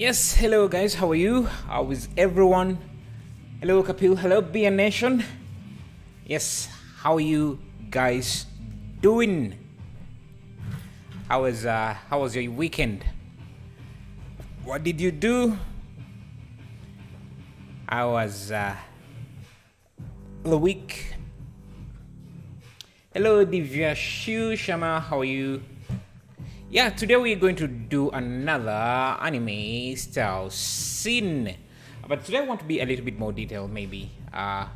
Yes, hello guys, how are you? How is everyone? Hello Kapil, hello BN Nation. Yes, how are you guys doing? How was your weekend? What did you do? How was the week? Hello Divya Shu Shama, how are you? Yeah, today we're going to do another anime style scene, but today I want to be a little bit more detailed maybe. But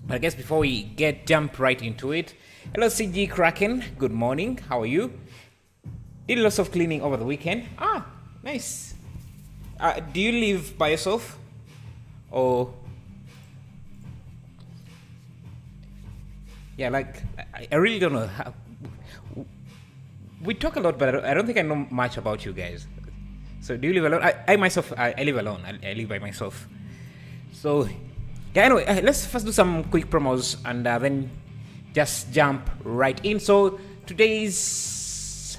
I guess before we jump right into it, hello CG Kraken, good morning, how are you? Did lots of cleaning over the weekend. Nice. Do you live by yourself? Or yeah, like I really don't know how. We talk a lot, but I don't think I know much about you guys. So do you live alone? I myself, I live alone. I live by myself. So yeah, anyway, let's first do some quick promos and then just jump right in. So today's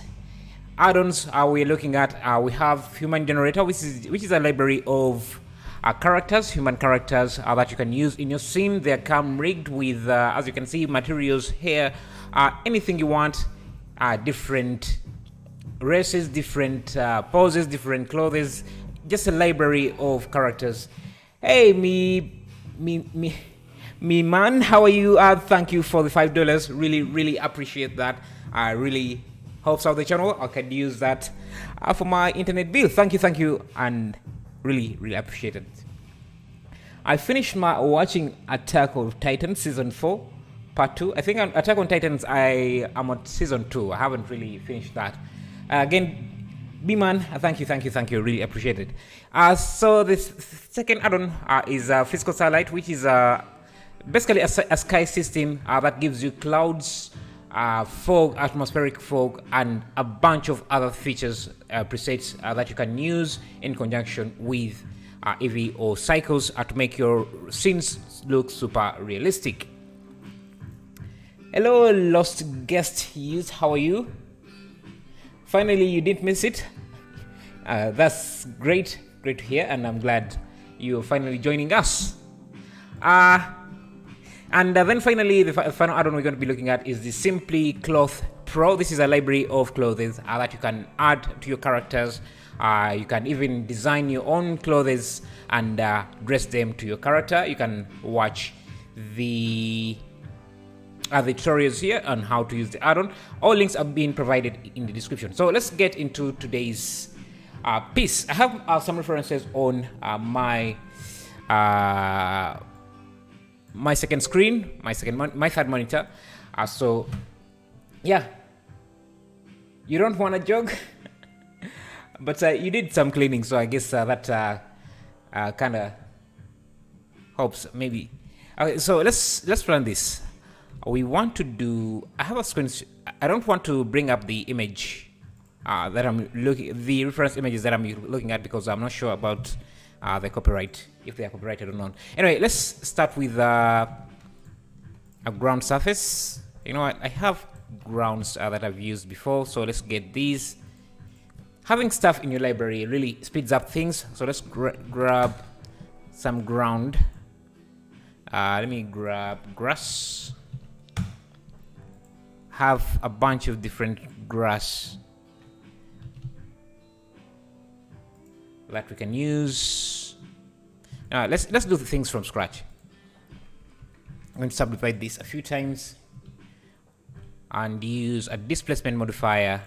add-ons we're looking at, we have human generator, which is a library of human characters that you can use in your scene. They come rigged with, as you can see, materials here, anything you want. Different races, different poses, different clothes, just a library of characters. Hey, me man, how are you? Thank you for the $5. Really appreciate that. I really helps out the channel. I can use that for my internet bill. Thank you, and really appreciate it. I finished my watching Attack of Titan season 4. Part 2. I think on Attack on Titans I am on season 2. I haven't really finished that. Again, B-Man, thank you. Really appreciate it. So this second add-on is Physical Satellite, which is basically a sky system that gives you clouds, fog, atmospheric fog, and a bunch of other features, presets that you can use in conjunction with EV or cycles to make your scenes look super realistic. Hello, lost guest youth, how are you? Finally, you didn't miss it. That's great to hear, and I'm glad you're finally joining us. And then finally, the final add-on we're going to be looking at is the Simply Cloth Pro. This is a library of clothes that you can add to your characters. You can even design your own clothes and dress them to your character. You can watch the tutorials here on how to use the add-on. All links are being provided in the description. So let's get into today's piece. I have some references on my second screen, my third monitor. So yeah, you don't want a jog, but you did some cleaning, so I guess that kind of helps maybe. Okay, so let's plan this. We want to do, I have a screen, I don't want to bring up the image that I'm looking, the reference images that I'm looking at, because I'm not sure about the copyright, if they are copyrighted or not. Anyway, let's start with a ground surface. You know what, I have grounds that I've used before, so let's get these. Having stuff in your library really speeds up things, so let's grab some ground. Let me grab grass. Have a bunch of different grass that we can use. Let's do the things from scratch. I'm going to subdivide this a few times and use a displacement modifier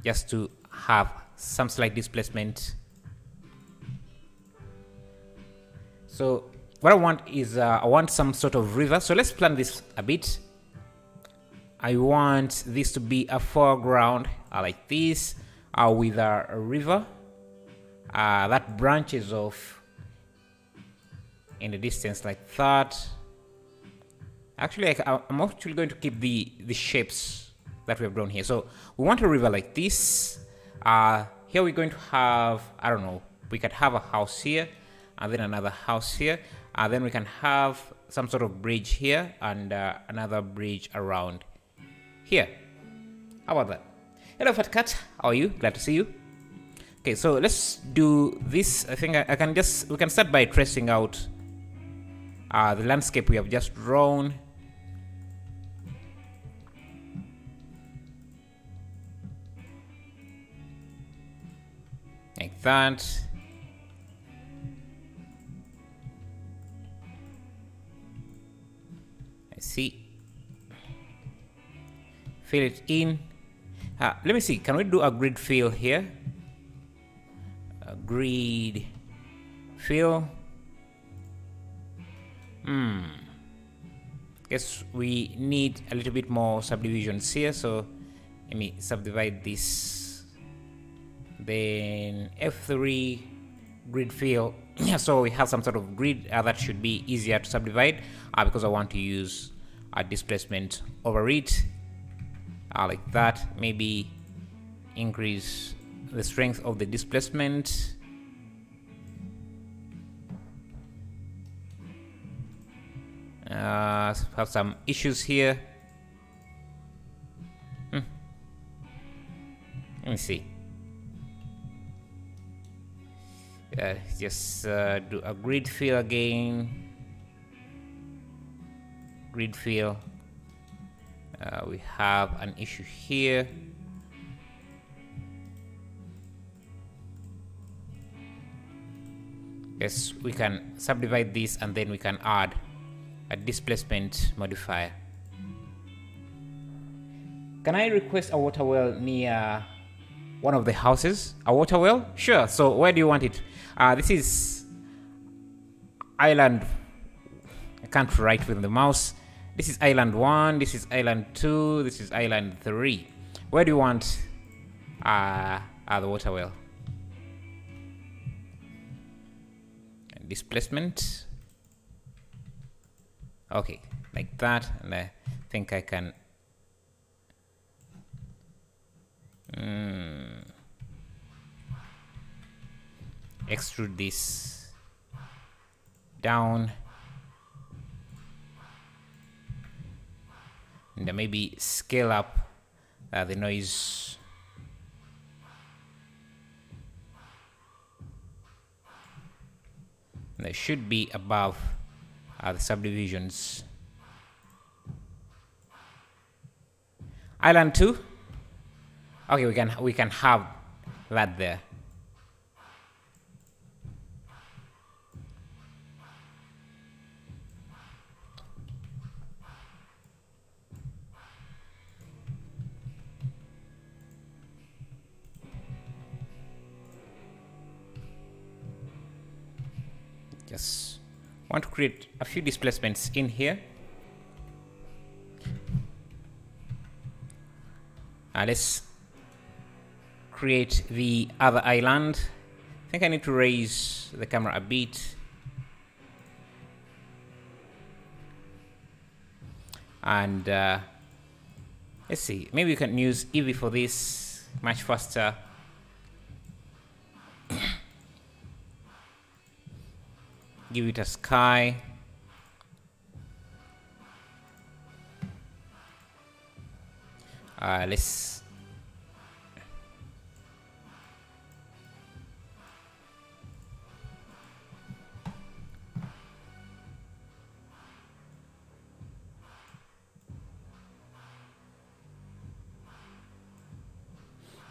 just to have some slight displacement. So what I want is I want some sort of river. So let's plan this a bit. I want this to be a foreground like this, with a river that branches off in the distance like that. Actually, I'm actually going to keep the shapes that we have drawn here. So we want a river like this. Here we're going to have, I don't know, we could have a house here and then another house here. Then we can have some sort of bridge here and another bridge around here. How about that? Hello, Fat Cat. How are you? Glad to see you. Okay, so let's do this. I think we can start by tracing out the landscape we have just drawn. Like that. I see. Fill it in. Let me see. Can we do a grid fill here? A grid fill. Guess we need a little bit more subdivisions here. So let me subdivide this. Then F3 grid fill. So we have some sort of grid that should be easier to subdivide because I want to use a displacement over it. Like that. Maybe increase the strength of the displacement. Have some issues here. Let me see. Just do a grid fill again. Grid fill. We have an issue here. Yes, we can subdivide this and then we can add a displacement modifier. Can I request a water well near one of the houses? A water well? Sure. So where do you want it? This is island. I can't write with the mouse. This is island 1, this is island 2, this is island 3. Where do you want the water well? Displacement. Okay, like that. And I think I can extrude this down. And maybe scale up the noise. And they should be above the subdivisions. Island 2. Okay, we can have that there. Just want to create a few displacements in here. Let's create the other island. I think I need to raise the camera a bit. And let's see, maybe we can use Eevee for this much faster. Give it a sky. Let's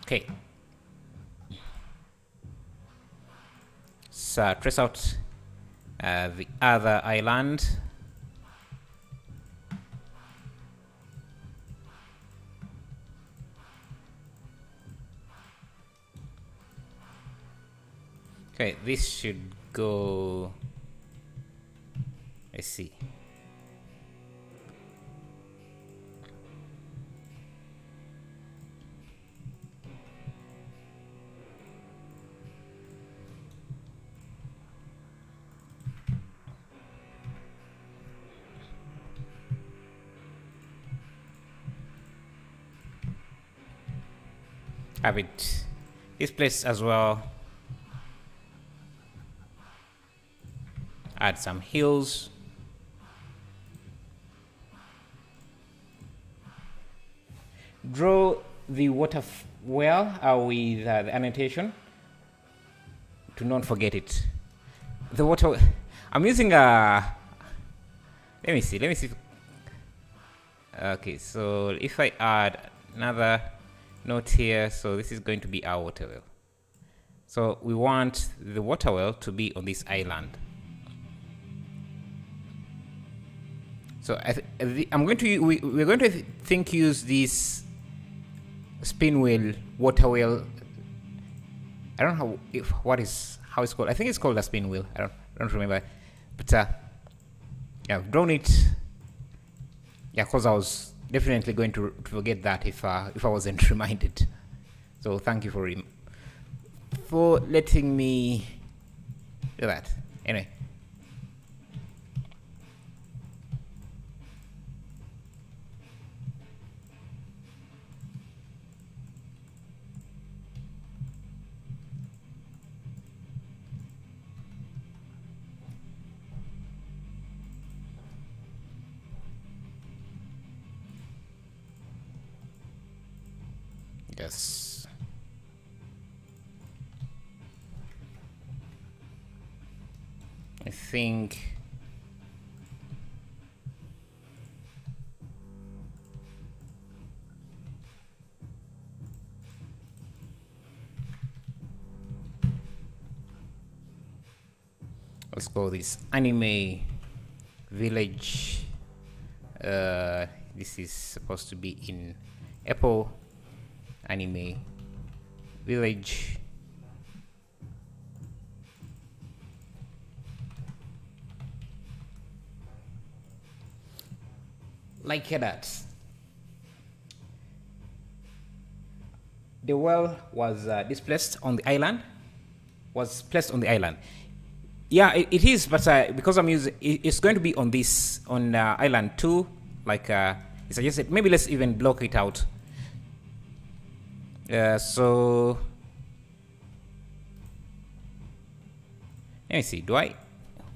okay. So trace out the other island. Okay, this should go. Let's see. Have it this place as well. Add some hills. Draw the water well with the annotation to not forget it. The water, I'm using a, let me see. Okay, so if I add another note here, so this is going to be our water well. So we want the water well to be on this island. So I'm going to we're going to use this spin wheel water wheel. I don't know how it's called. I think it's called a spin wheel. I don't remember, but yeah, I've drawn it. Yeah, because I was definitely going to forget that if I wasn't reminded. So thank you for letting me do that. Anyway. Yes. I think let's call this anime village. This is supposed to be in Apple anime village. Like that. The well was displaced on the island. Was placed on the island. Yeah, it is, but because I'm using, it's going to be on this island too. Like I suggested, maybe let's even block it out. So let me see. Do I?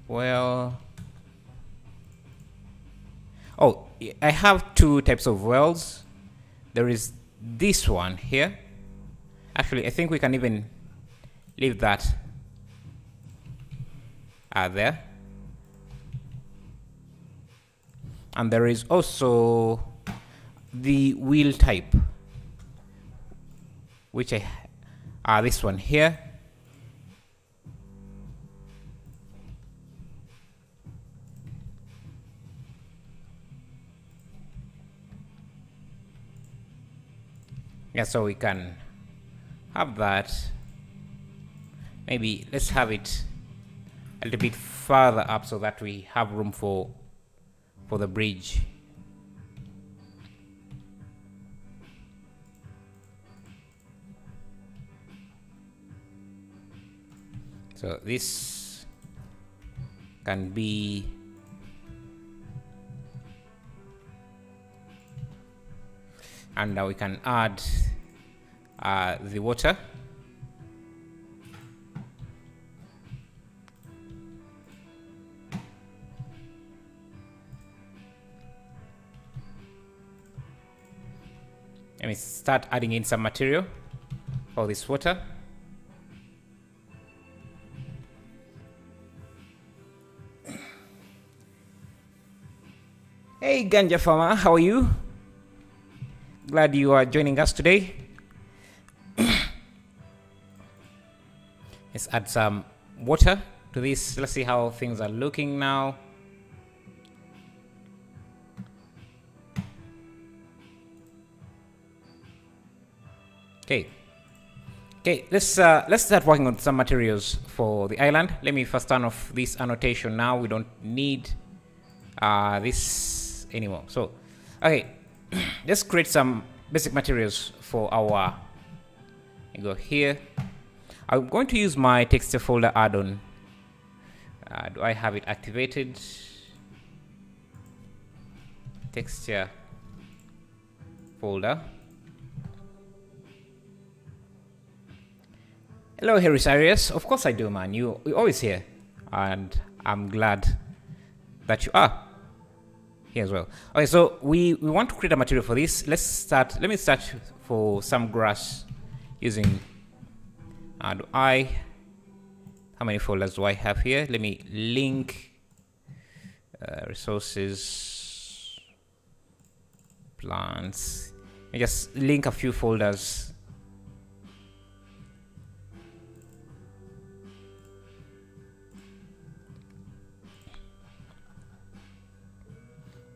Well, oh, I have two types of wells. There is this one here. Actually, I think we can even leave that there. And there is also the wheel type, which this one here. Yeah, so we can have that. Maybe let's have it a little bit further up so that we have room for the bridge. So this can be and now we can add the water. Let me start adding in some material for this water. Hey Ganja Farmer, how are you? Glad you are joining us today. Let's add some water to this. Let's see how things are looking now. Okay, let's start working on some materials for the island. Let me first turn off this annotation now. We don't need this anymore. So, okay, let's create some basic materials for our. You go here. I'm going to use my texture folder add-on. Do I have it activated? Texture folder. Hello, Harisarius. Of course I do, man. You're always here, and I'm glad that you are. here as well. Okay, so we want to create a material for this. Let me start for some grass using how many folders do I have here? Let me link resources, plants. I just link a few folders.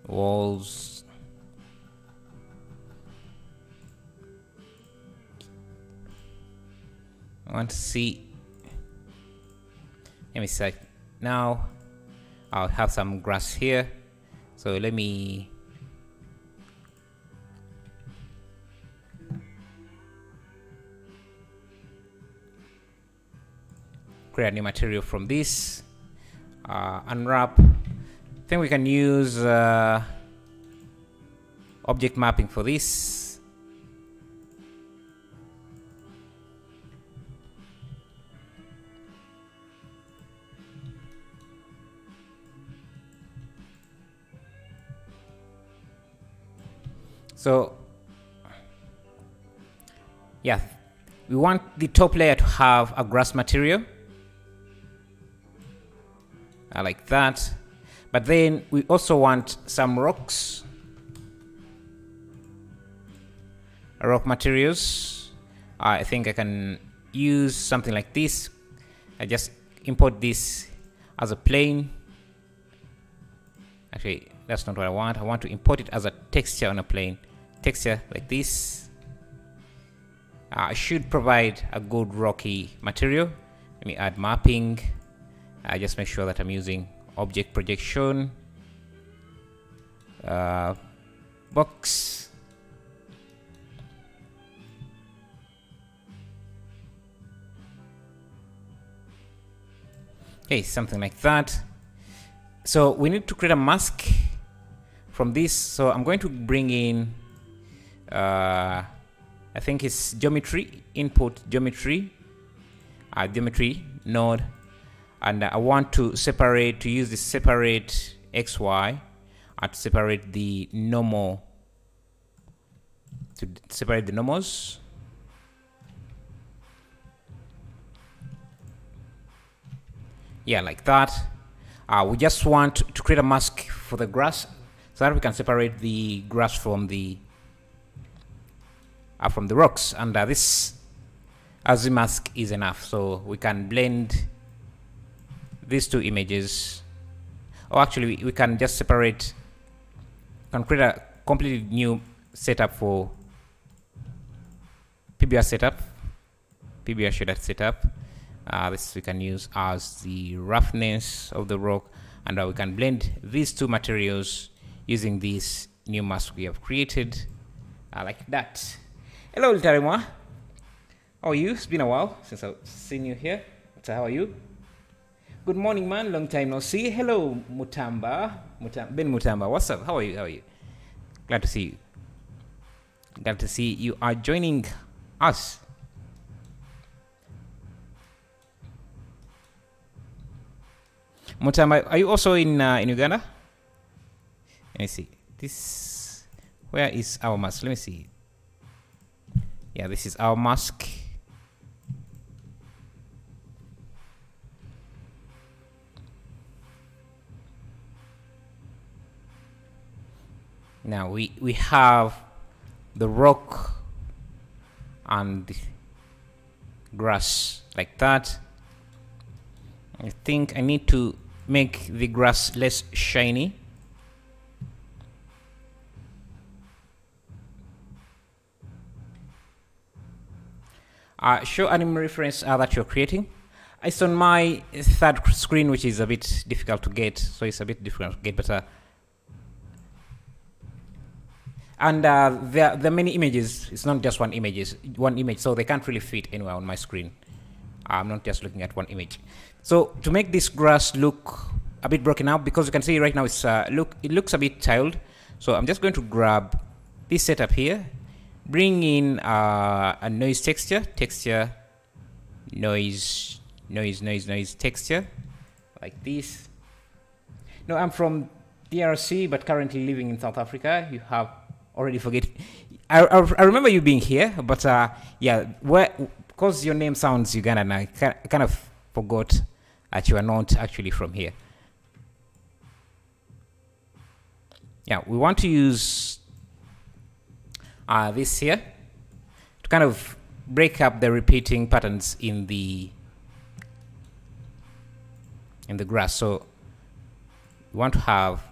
Walls. I want to see. Let me select now. I'll have some grass here. So let me create a new material from this. Unwrap. I think we can use object mapping for this. So yeah, we want the top layer to have a grass material. I like that. But then we also want some rocks, rock materials. I think I can use something like this. I just import this as a plane. Actually, that's not what I want. I want to import it as a texture on a plane. Texture like this. I should provide a good rocky material. Let me add mapping. I just make sure that I'm using object projection, box. Okay, something like that. So we need to create a mask from this. So I'm going to bring in, I think it's geometry, input geometry, geometry node. And I want to use the separate XY to separate the normal, to separate the normals. Yeah, like that. We just want to create a mask for the grass so that we can separate the grass from the rocks. And this as the mask is enough, so we can blend these two images. Or actually we can just separate, can create a completely new setup for PBR setup, PBR shader setup. This we can use as the roughness of the rock, and we can blend these two materials using this new mask we have created, like that. Hello Litarima, how are you? It's been a while since I've seen you here. How are you? Good morning, man. Long time no see. Hello, Mutamba. Ben Mutamba. What's up? How are you? How are you? Glad to see you. Glad to see you are joining us. Mutamba, are you also in Uganda? Let me see. This, where is our mask? Let me see. Yeah, this is our mask. Now we have the rock and the grass like that. I think I need to make the grass less shiny. Show anime reference that you're creating. It's on my third screen, which is a bit difficult to get, so it's a bit difficult to get, but and there are many images. It's not just one image, so they can't really fit anywhere on my screen. I'm not just looking at one image. So to make this grass look a bit broken up, because you can see right now it's it looks a bit tiled. So I'm just going to grab this setup here, bring in a noise texture, noise texture, like this. No, I'm from DRC, but currently living in South Africa. You have already forget. I remember you being here, but yeah, because your name sounds Ugandan, I kind of forgot that you are not actually from here. Yeah, we want to use this here to kind of break up the repeating patterns in the grass. So we want to have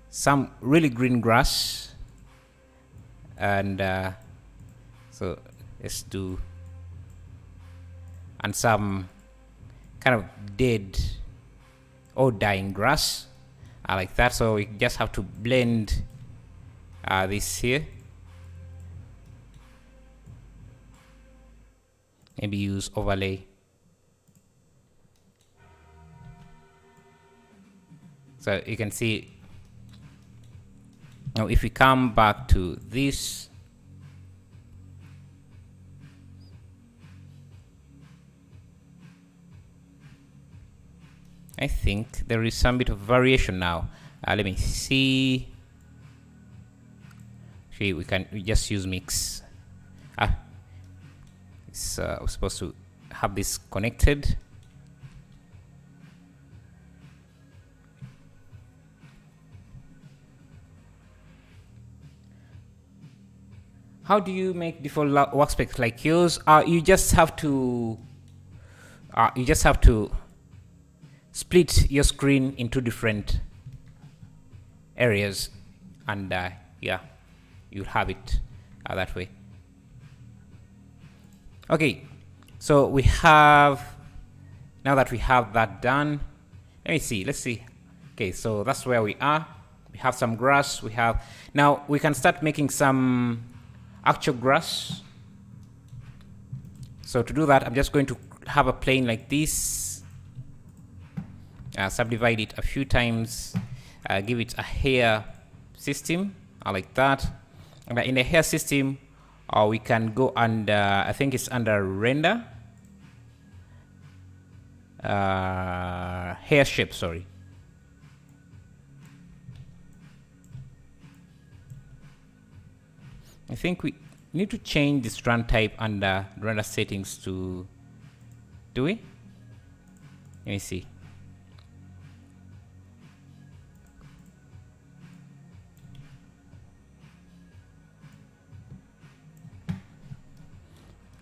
some really green grass, and so let's do, and some kind of dead or dying grass like that. So we just have to blend this here. Maybe use overlay. So you can see now if we come back to this, I think there is some bit of variation now. Let me see. Actually, we just use mix. We're supposed to have this connected. How do you make default workspace like yours? You just have to split your screen into different areas, and yeah, you'll have it that way. Okay, so we have, now that we have that done, let's see. Okay, so that's where we are. We have some grass. Now we can start making some actual grass. So to do that, I'm just going to have a plane like this, subdivide it a few times, give it a hair system like that. And in the hair system, we can go under, I think it's under render, hair shape, sorry. I think we need to change the strand type under render settings to, do we? Let me see.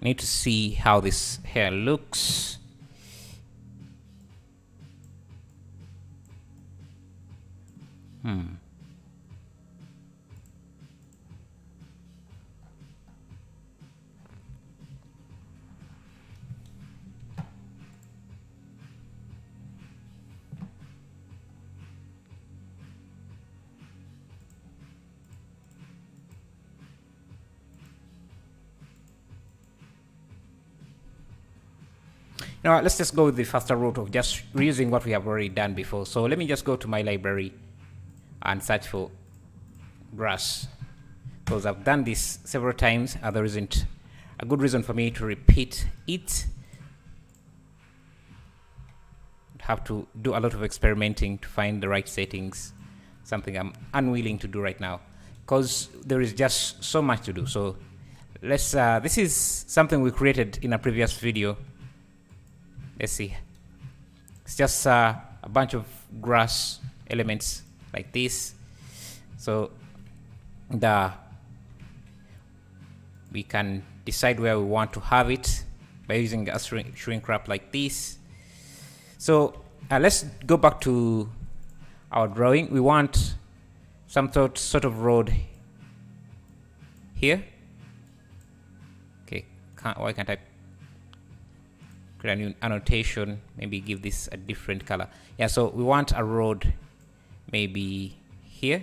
Need to see how this hair looks. Now let's just go with the faster route of just reusing what we have already done before. So let me just go to my library and search for grass, because I've done this several times. There isn't a good reason for me to repeat it. Have to do a lot of experimenting to find the right settings, something I'm unwilling to do right now because there is just so much to do. So let's this is something we created in a previous video. Let's see. It's just a bunch of grass elements like this. So we can decide where we want to have it by using a shrink wrap like this. So let's go back to our drawing. We want some sort of road here. Okay, why can't I create a new annotation? Maybe give this a different color. Yeah, so we want a road maybe here.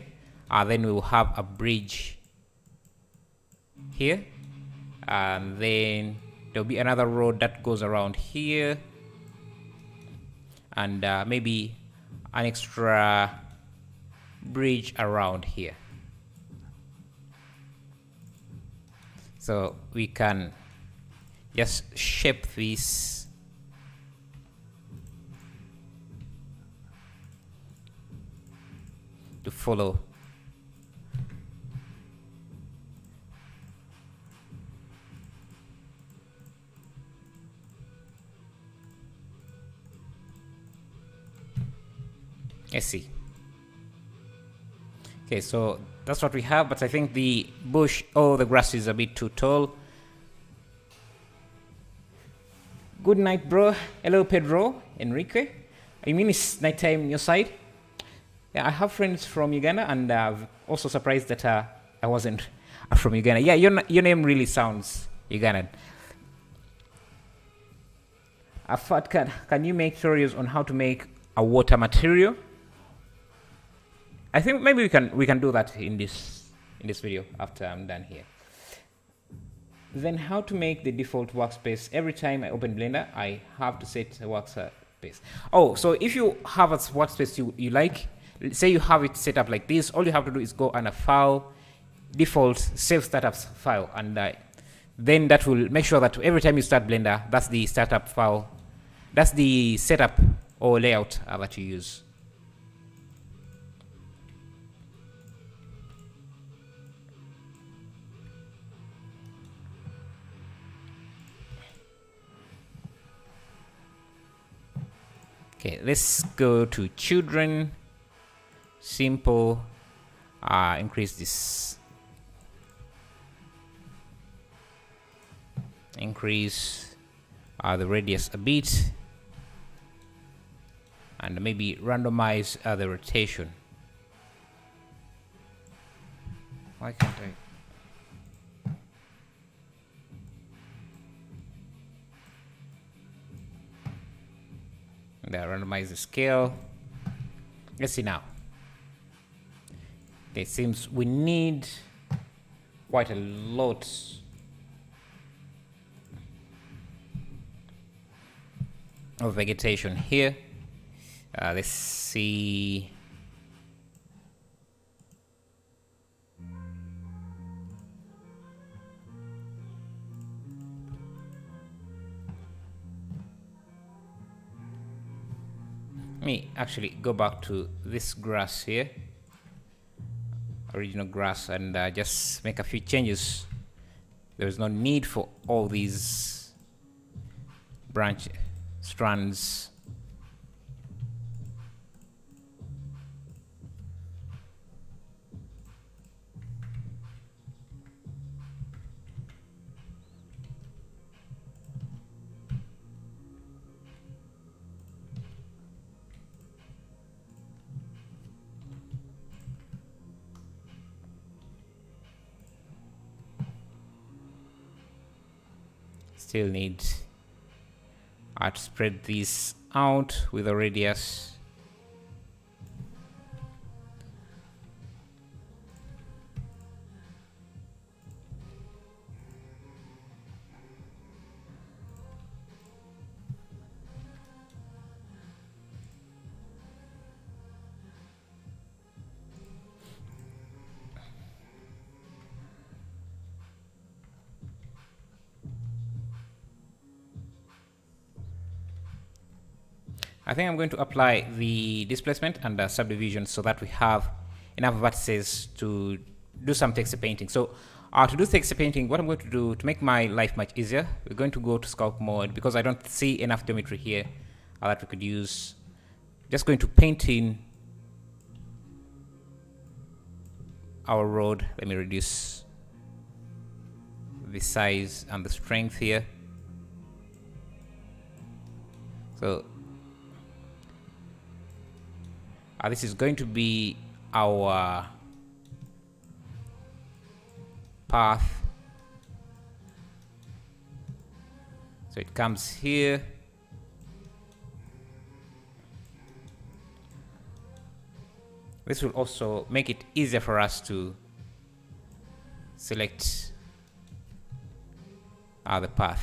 Then we will have a bridge here, and then there'll be another road that goes around here, and maybe an extra bridge around here. So we can just shape this to follow. Let's see. Okay, so that's what we have, but I think the bush, the grass is a bit too tall. Good night, bro. Hello, Pedro, Enrique. I mean, it's nighttime on your side. Yeah, I have friends from Uganda, and I'm also surprised that I wasn't from Uganda. Yeah, your name really sounds Ugandan. Afat, can you make tutorials on how to make a water material? I think maybe we can do that in this video after I'm done here. Then how to make the default workspace. Every time I open Blender, I have to set a workspace. Oh, so if you have a workspace you like, say you have it set up like this, all you have to do is go on a file, default save startup file, and then that will make sure that every time you start Blender, that's the startup file, that's the setup or layout that you use. Okay, let's go to children, simple, increase this, increase the radius a bit, and maybe randomize the rotation. Why can't I? There, randomize the scale. Let's see now. It seems we need quite a lot of vegetation here. Let's see. Let me actually go back to this grass here, original grass, and just make a few changes. There is no need for all these branch strands. Still need to spread these out with a radius. I think I'm going to apply the displacement and the subdivision so that we have enough vertices to do some texture painting. So to do texture painting, what I'm going to do to make my life much easier, we're going to go to sculpt mode because I don't see enough geometry here that we could use. Just going to paint in our road. Let me reduce the size and the strength here. So this is going to be our path. So it comes here. This will also make it easier for us to select the path.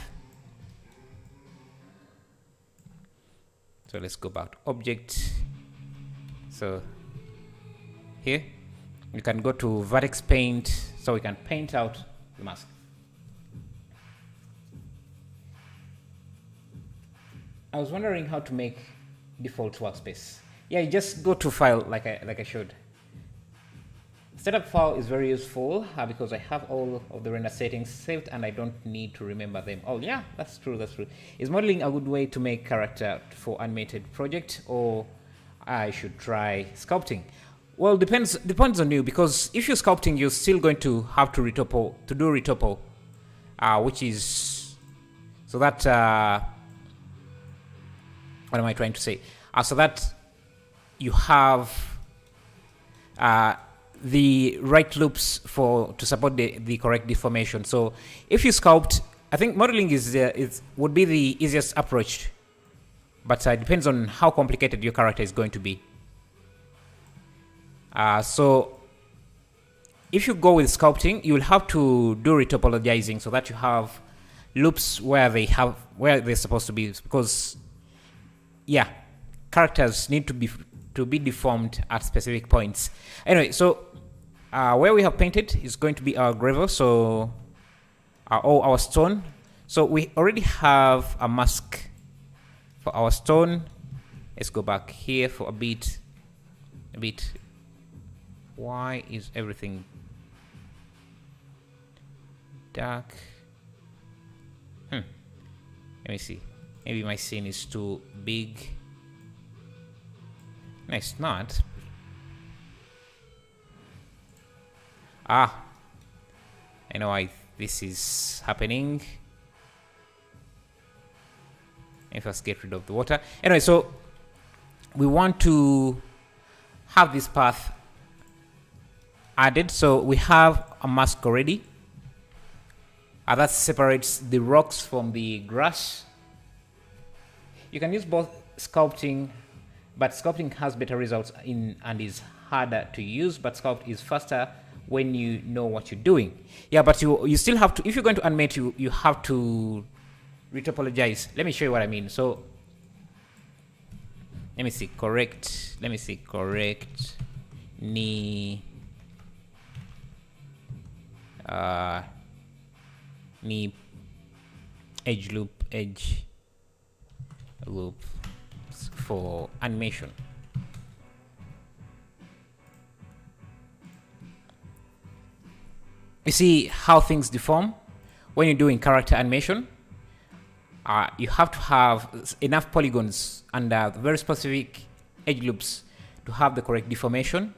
So let's go back to object. So here you can go to vertex paint, so we can paint out the mask. I was wondering how to make default workspace. Yeah, you just go to file like I showed. Setup file is very useful because I have all of the render settings saved and I don't need to remember them. Oh yeah, that's true, that's true. Is modeling a good way to make character for animated project, or I should try sculpting? Well, depends on you, because if you're sculpting, you're still going to have to do retopple, which is, so that, what am I trying to say? So that you have the right loops to support the correct deformation. So if you sculpt, I think modeling would be the easiest approach, but it depends on how complicated your character is going to be. So if you go with sculpting, you will have to do retopologizing so that you have loops where they're supposed to be, because yeah, characters need to be deformed at specific points. Anyway, so where we have painted is going to be our gravel, so our stone. So we already have a mask for our stone. Let's go back here for a bit. Why is everything dark? Let me see. Maybe my scene is too big. No, it's not. I know why this is happening. If I get rid of the water. Anyway, so we want to have this path added. So we have a mask already. That separates the rocks from the grass. You can use both sculpting, but sculpting has better results and is harder to use, but sculpt is faster when you know what you're doing. Yeah, but you still have to, if you're going to animate, you have to retopologize. Let me show you what I mean. So let me see, correct knee edge loop for animation. You see how things deform when you're doing character animation. You have to have enough polygons and very specific edge loops to have the correct deformation.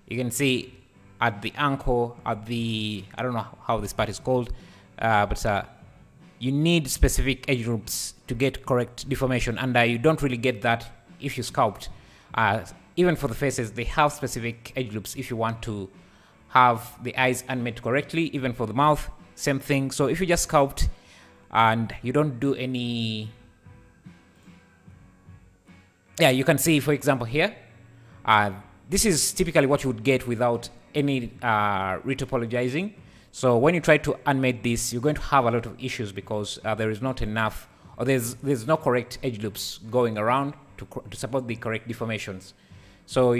You can see at the ankle, I don't know how this part is called, but you need specific edge loops to get correct deformation, and you don't really get that if you sculpt. Even for the faces, they have specific edge loops if you want to have the eyes animated correctly. Even for the mouth, same thing. So if you just sculpt and you don't do any, you can see, for example, here, this is typically what you would get without any retopologizing. So when you try to animate this, you're going to have a lot of issues because there is not enough, or there's no correct edge loops going around to support the correct deformations. So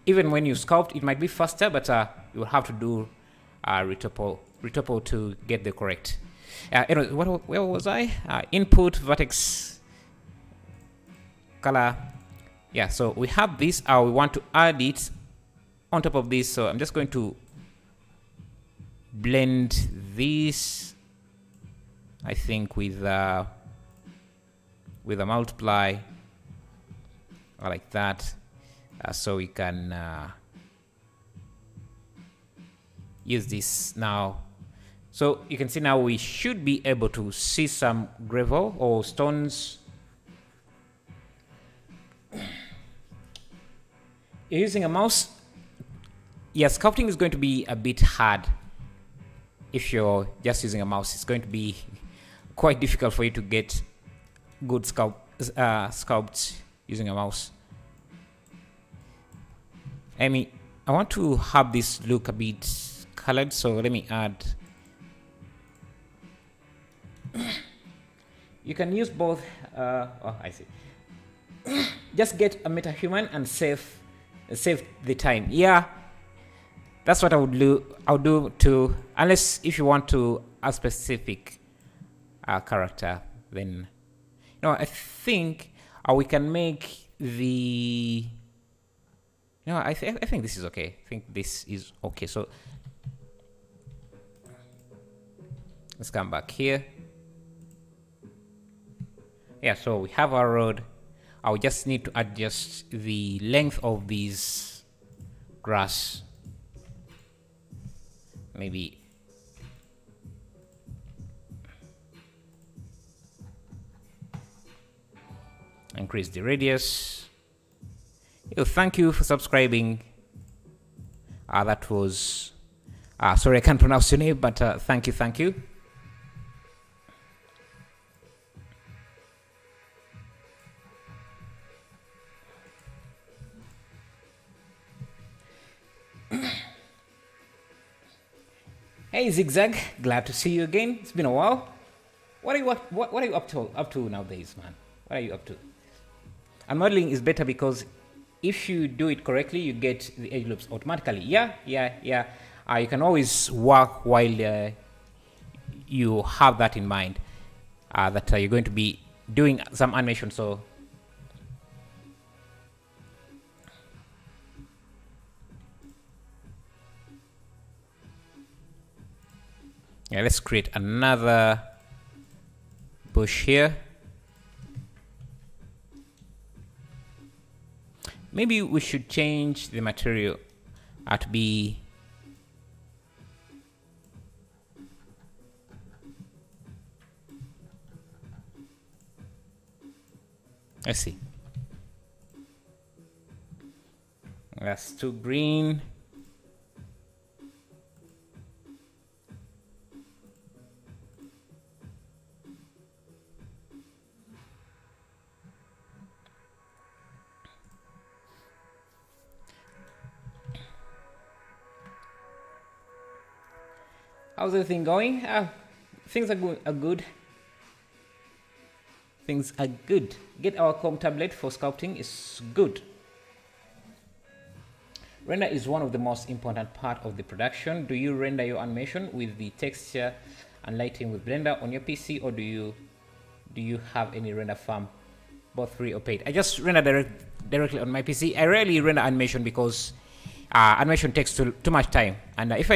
even when you sculpt, it might be faster, but you will have to do retopol to get the correct. Anyway, where was I? Input, vertex, color. Yeah, so we have this. We want to add it on top of this. So I'm just going to blend this, I think, with a multiply, or like that, so we can use this now. So you can see now we should be able to see some gravel or stones. You're using a mouse. Yeah, sculpting is going to be a bit hard. If you're just using a mouse, it's going to be quite difficult for you to get good sculpts using a mouse. I mean, I want to have this look a bit colored, so let me add. You can use both. I see. Just get a metahuman and save the time. Yeah. That's what I would do. I'll do too, unless if you want to a specific character, then I think we can make the No, I think this is okay. I think this is okay. So let's come back here. Yeah, so we have our road. I'll just need to adjust the length of these grass. Maybe increase the radius. Yo, thank you for subscribing. That was sorry, I can't pronounce your name, but thank you. Hey Zigzag, glad to see you again. It's been a while. What are you up to nowadays, man? What are you up to? And modeling is better because if you do it correctly, you get the edge loops automatically. Yeah. You can always work while you have that in mind, that you're going to be doing some animation. So yeah, let's create another bush here. Maybe we should change the material to be let's see. That's too green. How's everything going? Things are good. Things are good. Get our com tablet for sculpting is good. Render is one of the most important part of the production. Do you render your animation with the texture and lighting with Blender on your PC, or do you have any render farm, both free or paid? I just render directly on my PC. I rarely render animation because animation takes too much time, and if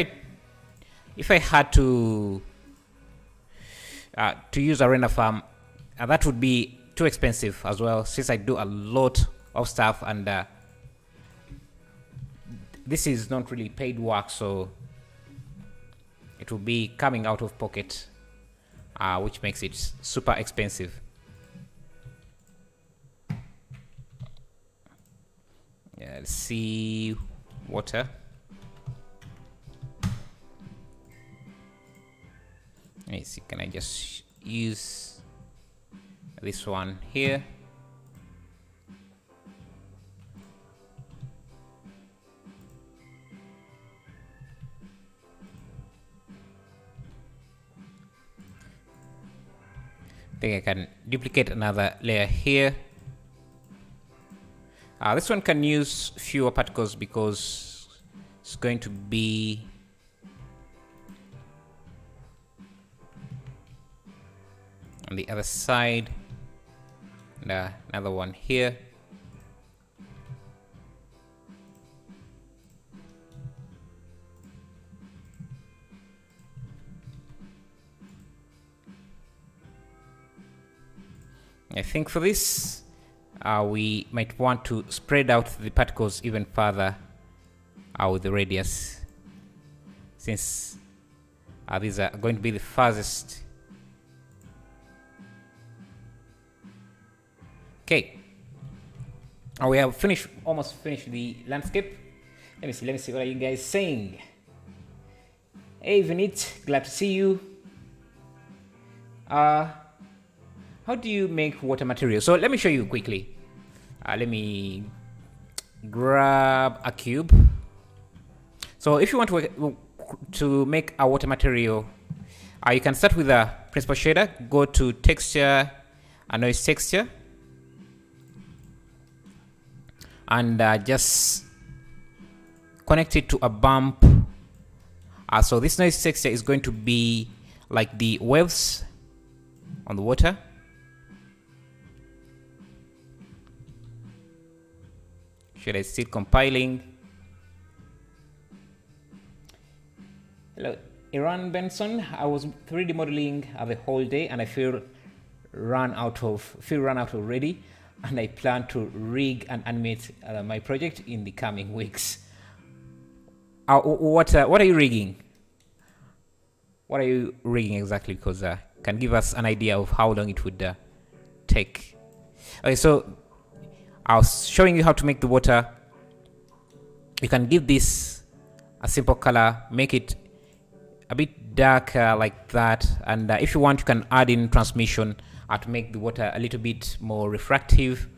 I had to use a render farm, that would be too expensive as well, since I do a lot of stuff, and this is not really paid work, so it will be coming out of pocket, which makes it super expensive. Yeah, let's see, water. Let me see, can I just use this one here? I think I can duplicate another layer here. This one can use fewer particles because it's going to be on the other side, and another one here. I think for this, we might want to spread out the particles even further with the radius, since these are going to be the farthest. Okay, we have almost finished the landscape. Let me see, what are you guys saying? Hey Vinit, glad to see you. How do you make water material? So let me show you quickly. Let me grab a cube. So if you want to make a water material, you can start with a principal shader, go to texture and noise texture, and just connect it to a bump. So this noise texture is going to be like the waves on the water. Should I still compiling? Hello, Iran Benson. I was 3D modeling the whole day, and I feel run out already, and I plan to rig and animate my project in the coming weeks. What are you rigging? What are you rigging exactly? Because can give us an idea of how long it would take. Okay, so I was showing you how to make the water. You can give this a simple color, make it a bit darker like that, and if you want, you can add in transmission to make the water a little bit more refractive.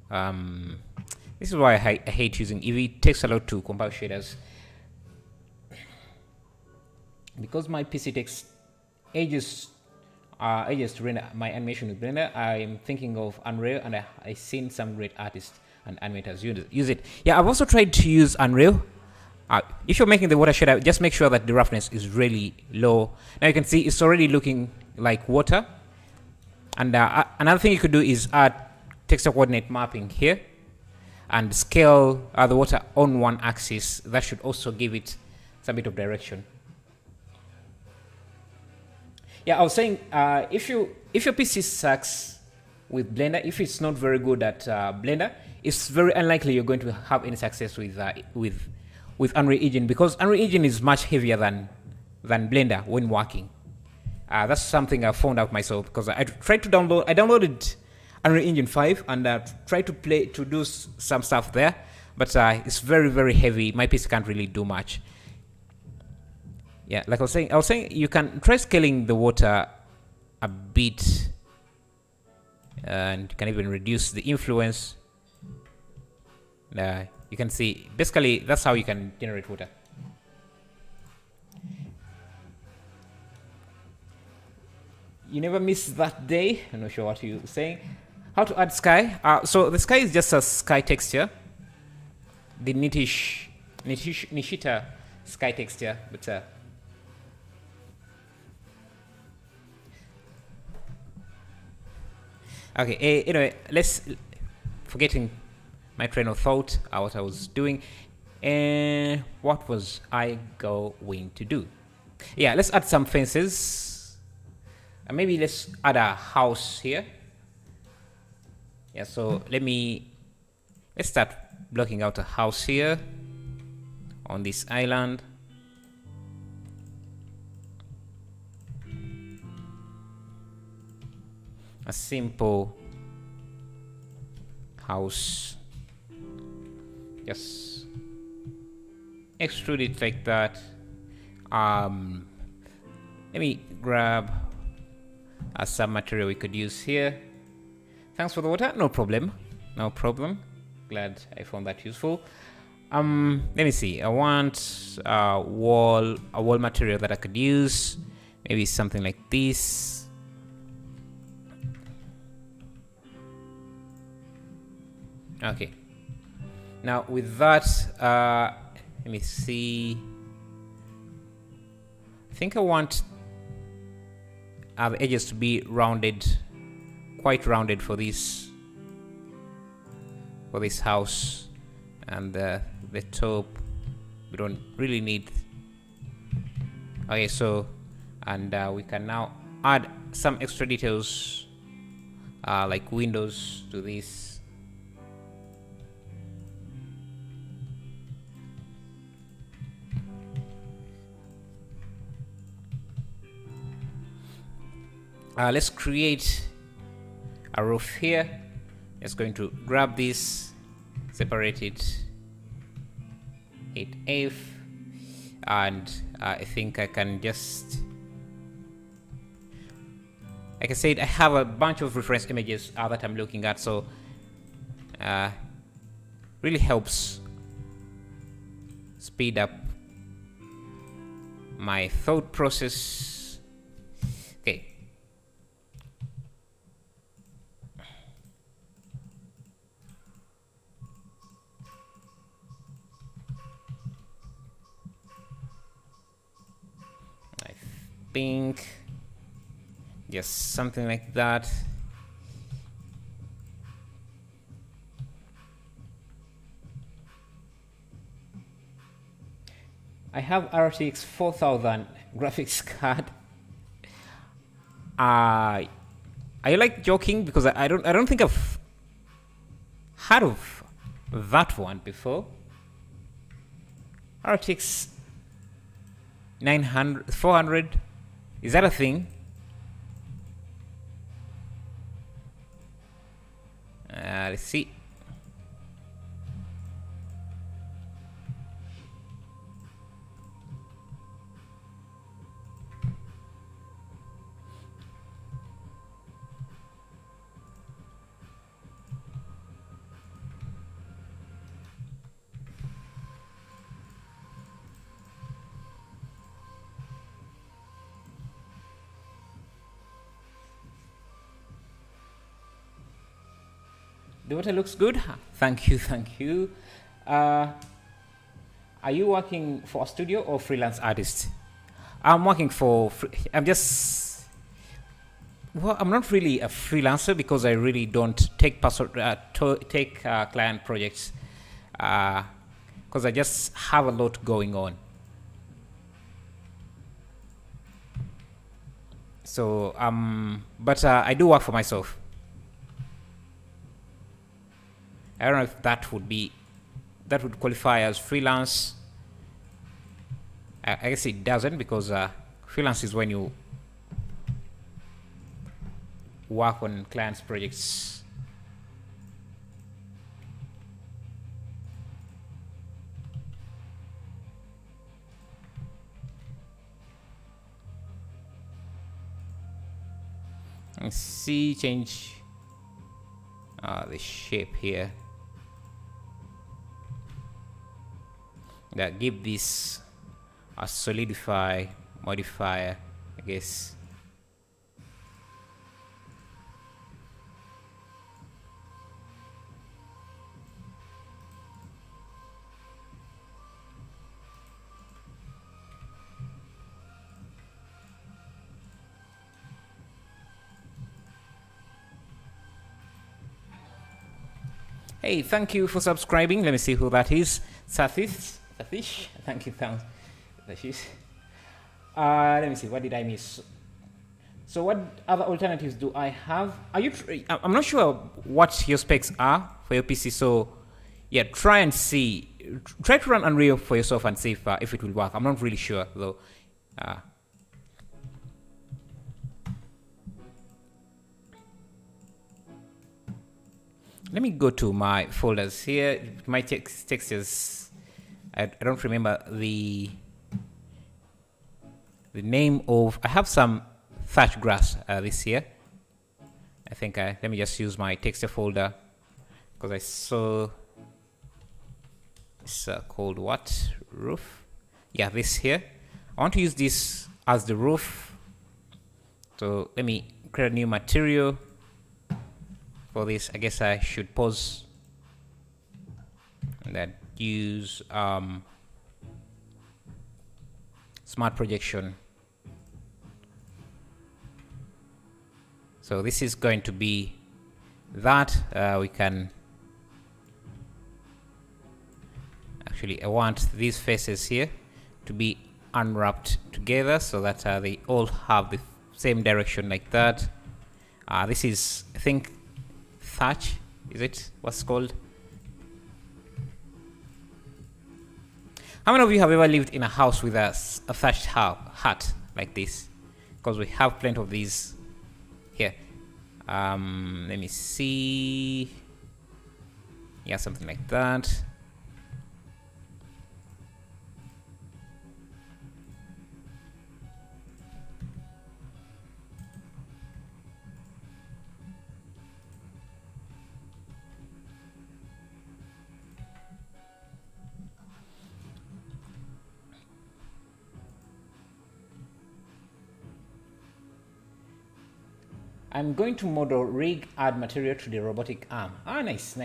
This is why I hate using Eevee. It takes a lot to compile shaders. Because my PC takes ages to render my animation with Blender, I'm thinking of Unreal, and I've seen some great artists and animators use it. Yeah, I've also tried to use Unreal. If you're making the water shader, just make sure that the roughness is really low. Now you can see it's already looking like water. And another thing you could do is add texture coordinate mapping here and scale the water on one axis. That should also give it some bit of direction. Yeah, I was saying if your PC sucks with Blender, if it's not very good at Blender, it's very unlikely you're going to have any success with Unreal Engine, because Unreal Engine is much heavier than Blender when working. That's something I found out myself, because I tried to download. I downloaded Unreal Engine 5 and tried to do some stuff there, but it's very, very heavy. My PC can't really do much. Yeah, like I was saying, you can try scaling the water a bit, and you can even reduce the influence. You can see, basically, that's how you can generate water. You never miss that day. I'm not sure what you're saying. How to add sky? So the sky is just a sky texture. The Nishita sky texture, but okay. Anyway, forgetting my train of thought, what I was doing, and what was I going to do? Yeah, let's add some fences. Maybe let's add a house here. Yeah, so let's start blocking out a house here on this island. A simple house. Just extrude it like that. Let me grab some material we could use here. Thanks for the water. No problem. No problem. Glad I found that useful. Let me see. I want a wall material that I could use. Maybe something like this. Okay. Now with that, let me see. I think I want the edges to be rounded, quite rounded for this house, and the top we don't really need. Okay, so and we can now add some extra details like windows to this. Let's create a roof here. Just going to grab this, separate it, hit F, and I think I can just, like I said, I have a bunch of reference images that I'm looking at, so really helps speed up my thought process. Okay. Think just something like that. I have RTX 4000 graphics card. Are you like joking? Because I don't think I've heard of that one before. RTX 900, 400. Is that a thing? Let's see. The water looks good. Thank you, thank you. Are you working for a studio or freelance artist? I'm working for. I'm just. Well, I'm not really a freelancer because I really don't take client projects because I just have a lot going on. So but I do work for myself. I don't know if that would qualify as freelance. I guess it doesn't, because freelance is when you work on clients' projects. Let's see, change the shape here. That give this a solidify modifier, I guess. Hey, thank you for subscribing. Let me see who that is. Satish. Thank you, thanks. Let me see. What did I miss? So, what other alternatives do I have? I'm not sure what your specs are for your PC. So, yeah, try and see. Try to run Unreal for yourself and see if it will work. I'm not really sure though. Let me go to my folders here. My textures. I don't remember the name of. I have some thatch grass this year. I think let me just use my texture folder because I saw it's called what? Roof. Yeah, this here. I want to use this as the roof. So let me create a new material for this. I guess I should pause and then use smart projection. So this is going to be that. We can actually, I want these faces here to be unwrapped together so that they all have the same direction like that. This is, I think, thatch. Is it what's called? How many of you have ever lived in a house with a thatched hut like this? Because we have plenty of these here. Let me see. Yeah, something like that. I'm going to model rig add material to the robotic arm. Nice.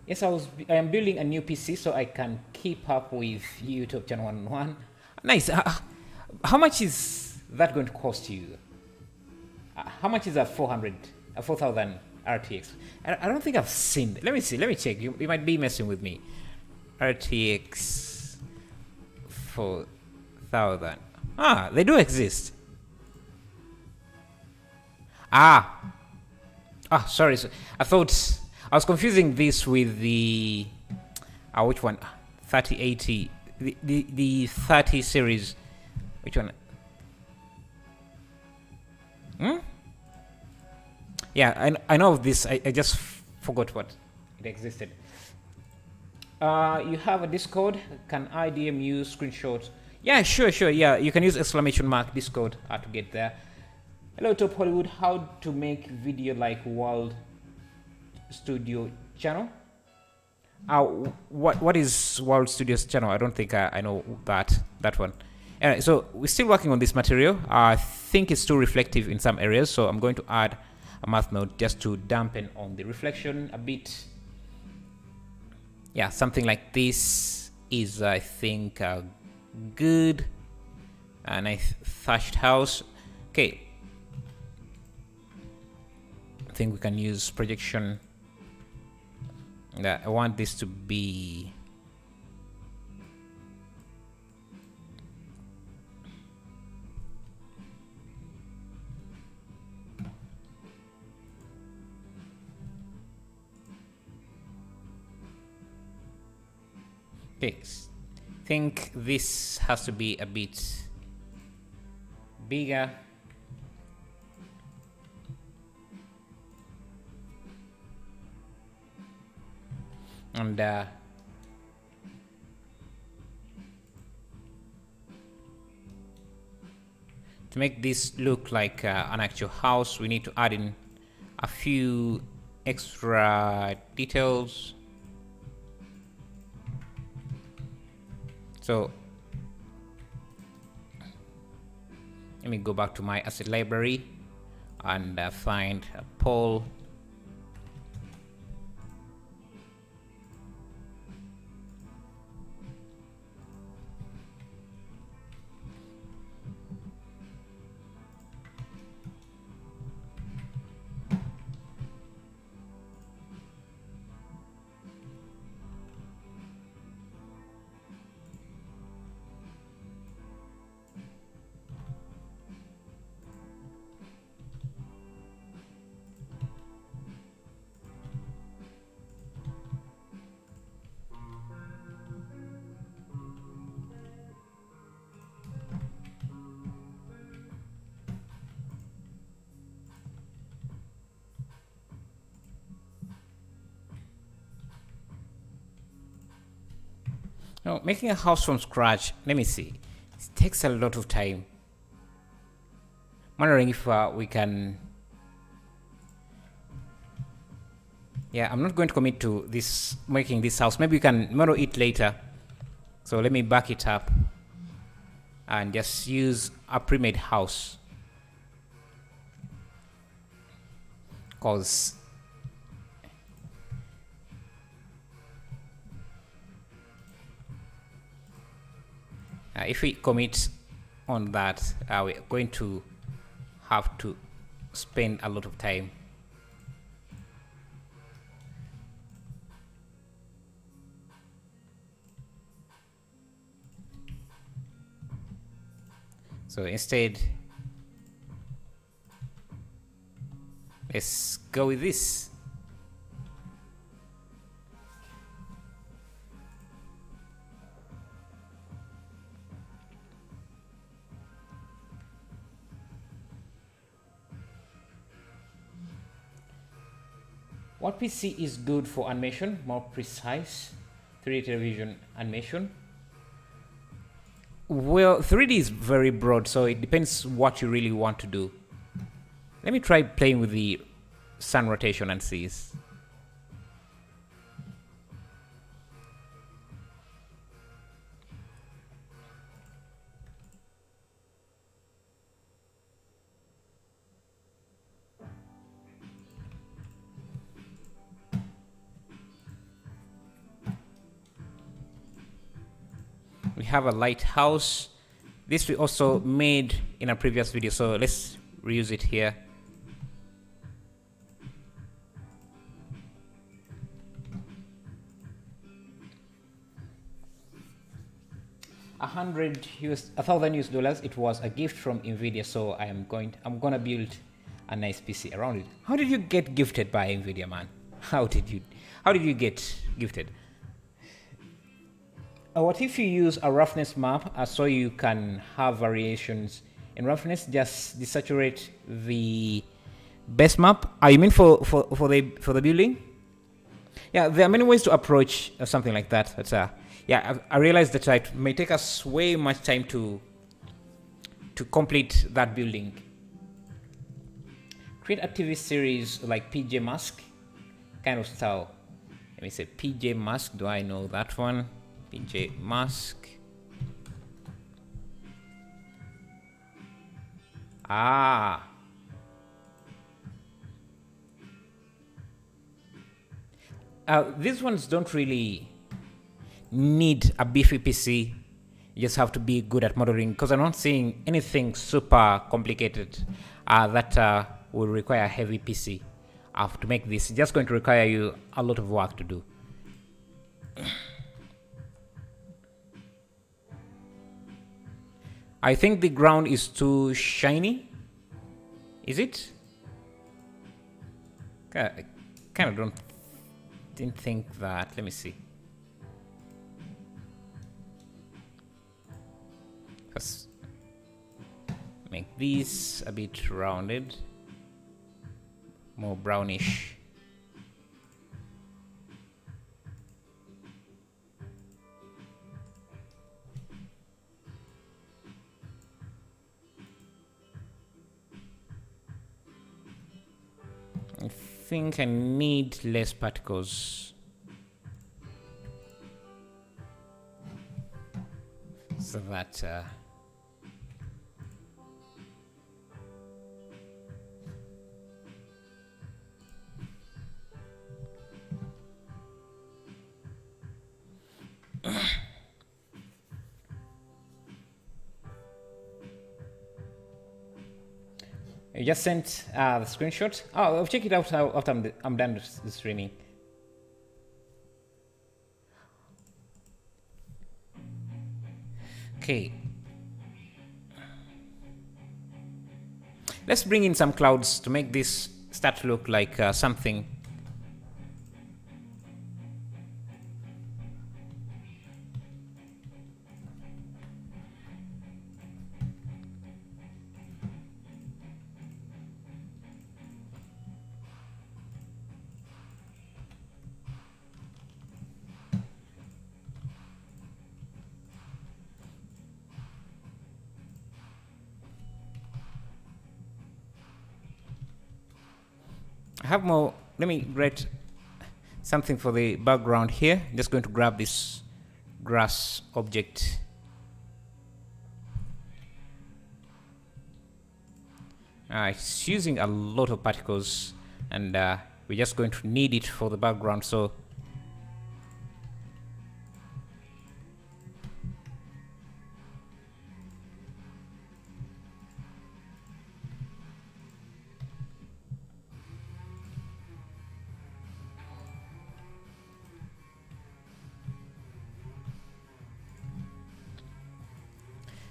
Yes, I am building a new PC so I can keep up with YouTube channel 1-on-1. Nice. How much is that going to cost you? How much is a 4000 RTX? I don't think I've seen it. Let me see. Let me check. You might be messing with me. RTX 24,000. Ah, they do exist. Sorry. I thought I was confusing this with the which one? 3080. The 30 series. Which one? Yeah, I know of this. I just forgot what it existed. You have a Discord. Can I DM you screenshots? Yeah, sure. Yeah, you can use !mark Discord to get there. Hello, Top Hollywood. How to make video like World Studio channel? What is World Studios channel? I don't think I know that one. Anyway, so we're still working on this material. I think it's too reflective in some areas, so I'm going to add a math node just to dampen on the reflection a bit. Yeah, something like this is, I think, good. A nice thatched house. Okay. I think we can use projection. I want this to be okay. I think this has to be a bit bigger. And to make this look like an actual house, we need to add in a few extra details. So let me go back to my asset library and find a pole. Now, making a house from scratch, let me see. It takes a lot of time. I'm wondering if we can. Yeah, I'm not going to commit to this making this house. Maybe we can model it later. So let me back it up and just use a pre-made house, because if we commit on that, we're going to have to spend a lot of time. So instead, let's go with this. What PC is good for animation? More precise 3D television animation? Well, 3D is very broad, so it depends what you really want to do. Let me try playing with the sun rotation and see. We have a lighthouse. This we also made in a previous video, so let's reuse it here. $1,000. It was a gift from Nvidia, so I'm gonna build a nice PC around it. How did you get gifted by Nvidia, man? How did you get gifted? What if you use a roughness map so you can have variations in roughness? Just desaturate the base map. You mean for the building? Yeah, there are many ways to approach something like that. But yeah, I realized that it may take us way much time to complete that building. Create a TV series like PJ Mask kind of style. Let me say PJ Mask. Do I know that one? PJ Mask. These ones don't really need a beefy PC. You just have to be good at modeling, because I'm not seeing anything super complicated that will require a heavy PC to make this. It's just going to require you a lot of work to do. I think the ground is too shiny. Is it? I kind of didn't think that. Let me see. Let's make these a bit rounded, more brownish. I think I need less particles. So that I just sent the screenshot. Oh, I'll check it out after I'm done with the streaming. Okay. Let's bring in some clouds to make this start to look like something. I have more. Let me write something for the background here. I'm just going to grab this grass object. It's using a lot of particles, and we're just going to need it for the background. So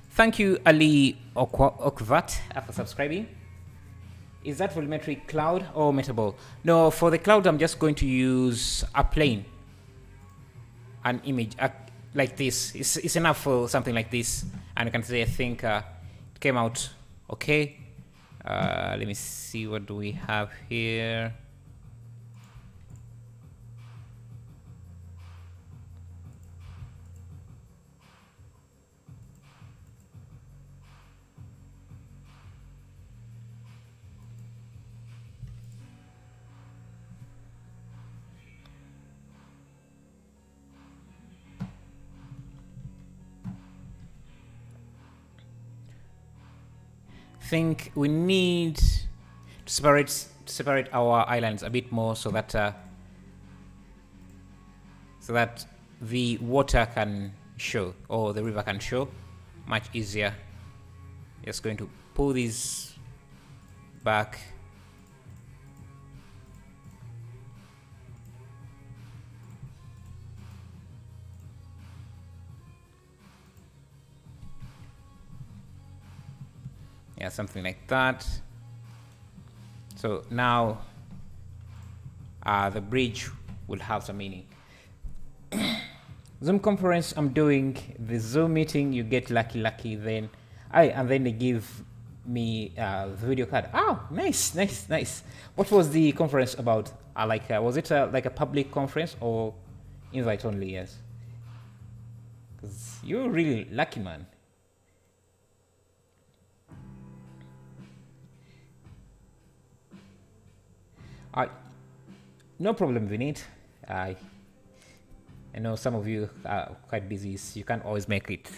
thank you, Ali Okvat, for subscribing. Is that volumetric cloud or Metaball? No, for the cloud, I'm just going to use a plane, an image like this. It's enough for something like this. And you can say, I think it came out okay. Let me see, what do we have here? Think we need to separate our islands a bit more so that the water can show, or the river can show much easier. Just going to pull these back. Yeah, something like that. So now the bridge will have some meaning. Zoom conference, I'm doing the Zoom meeting. You get lucky, then and then they give me the video card. Oh, nice. What was the conference about? Was it like a public conference or invite only? Yes, because you're really lucky, man. No problem, Vinit. I know some of you are quite busy, so you can't always make it.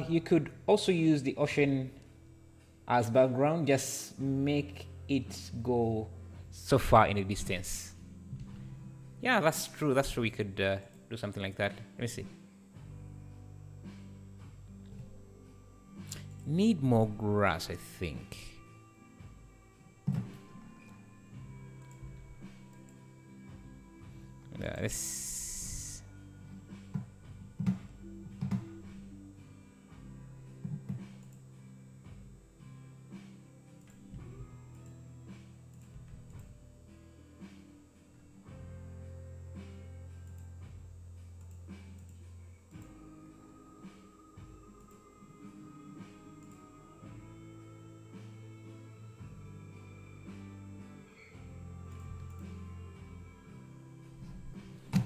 You could also use the ocean as background. Just make it go so far in the distance. Yeah, that's true. We could do something like that. Let me see. Need more grass, I think. Let's...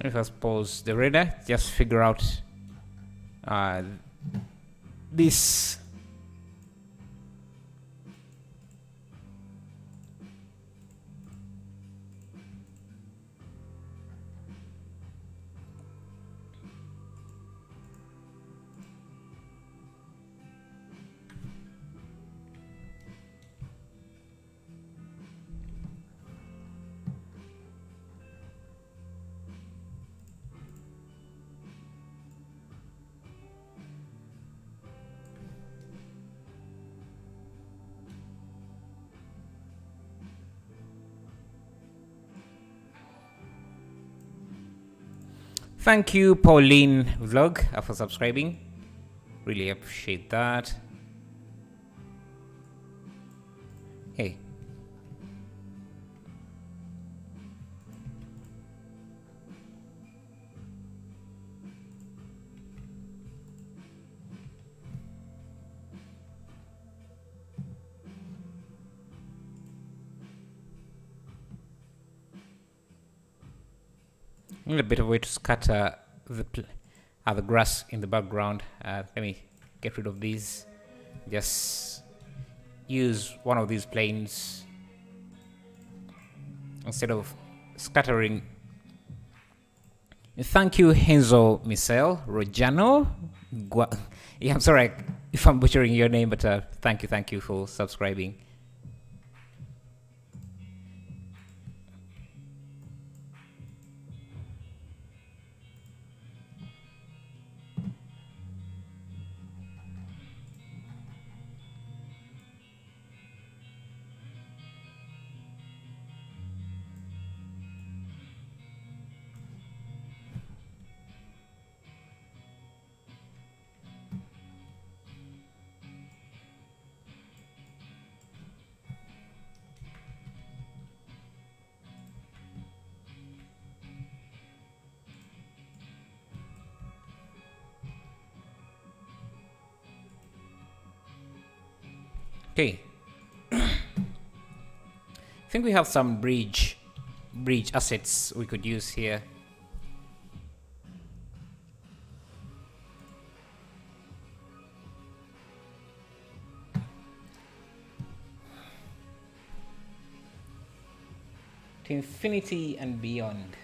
Let me first pause the radar, just figure out this. Thank you, Pauline Vlog, for subscribing. Really appreciate that. Hey. Need a bit of way to scatter the grass in the background. Let me get rid of these. Just use one of these planes instead of scattering. Thank you, Henzo Michel Rojano. Yeah, I'm sorry if I'm butchering your name, but thank you for subscribing. Okay. I think we have some bridge assets we could use here. To infinity and beyond.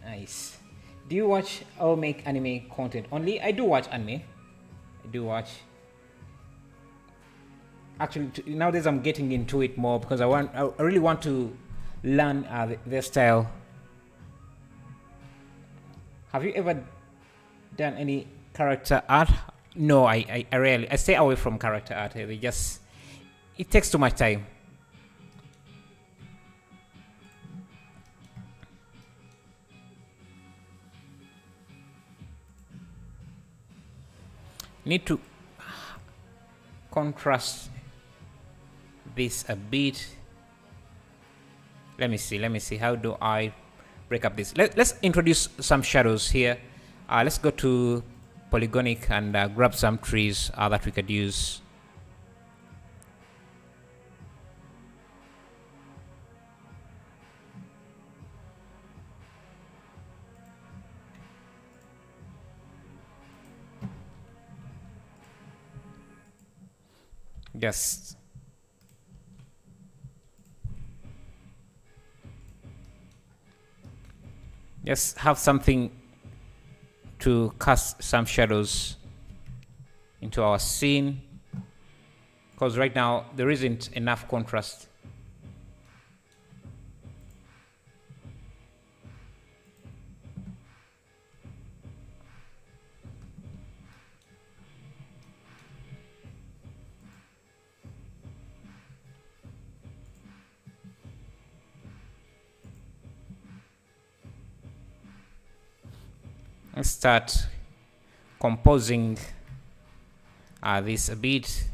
Nice. Do you watch or make anime content only? I do watch anime. I do watch. Actually, nowadays I'm getting into it more because I really want to learn their style. Have you ever done any character art? No, I rarely. I stay away from character art. It takes too much time. Need to contrast this a bit. Let me see, how do I break up this? Let's introduce some shadows here. Let's go to polygonic and grab some trees that we could use. Just have something to cast some shadows into our scene, because right now there isn't enough contrast. Let's start composing this a bit.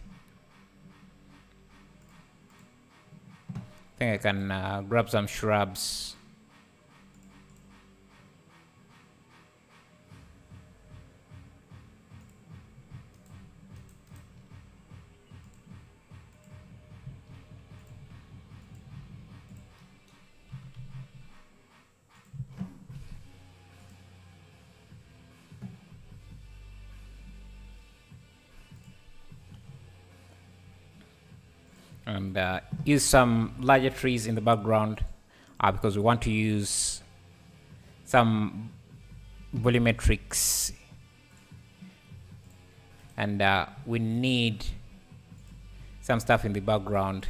I think I can grab some shrubs. And use some larger trees in the background because we want to use some volumetrics, and we need some stuff in the background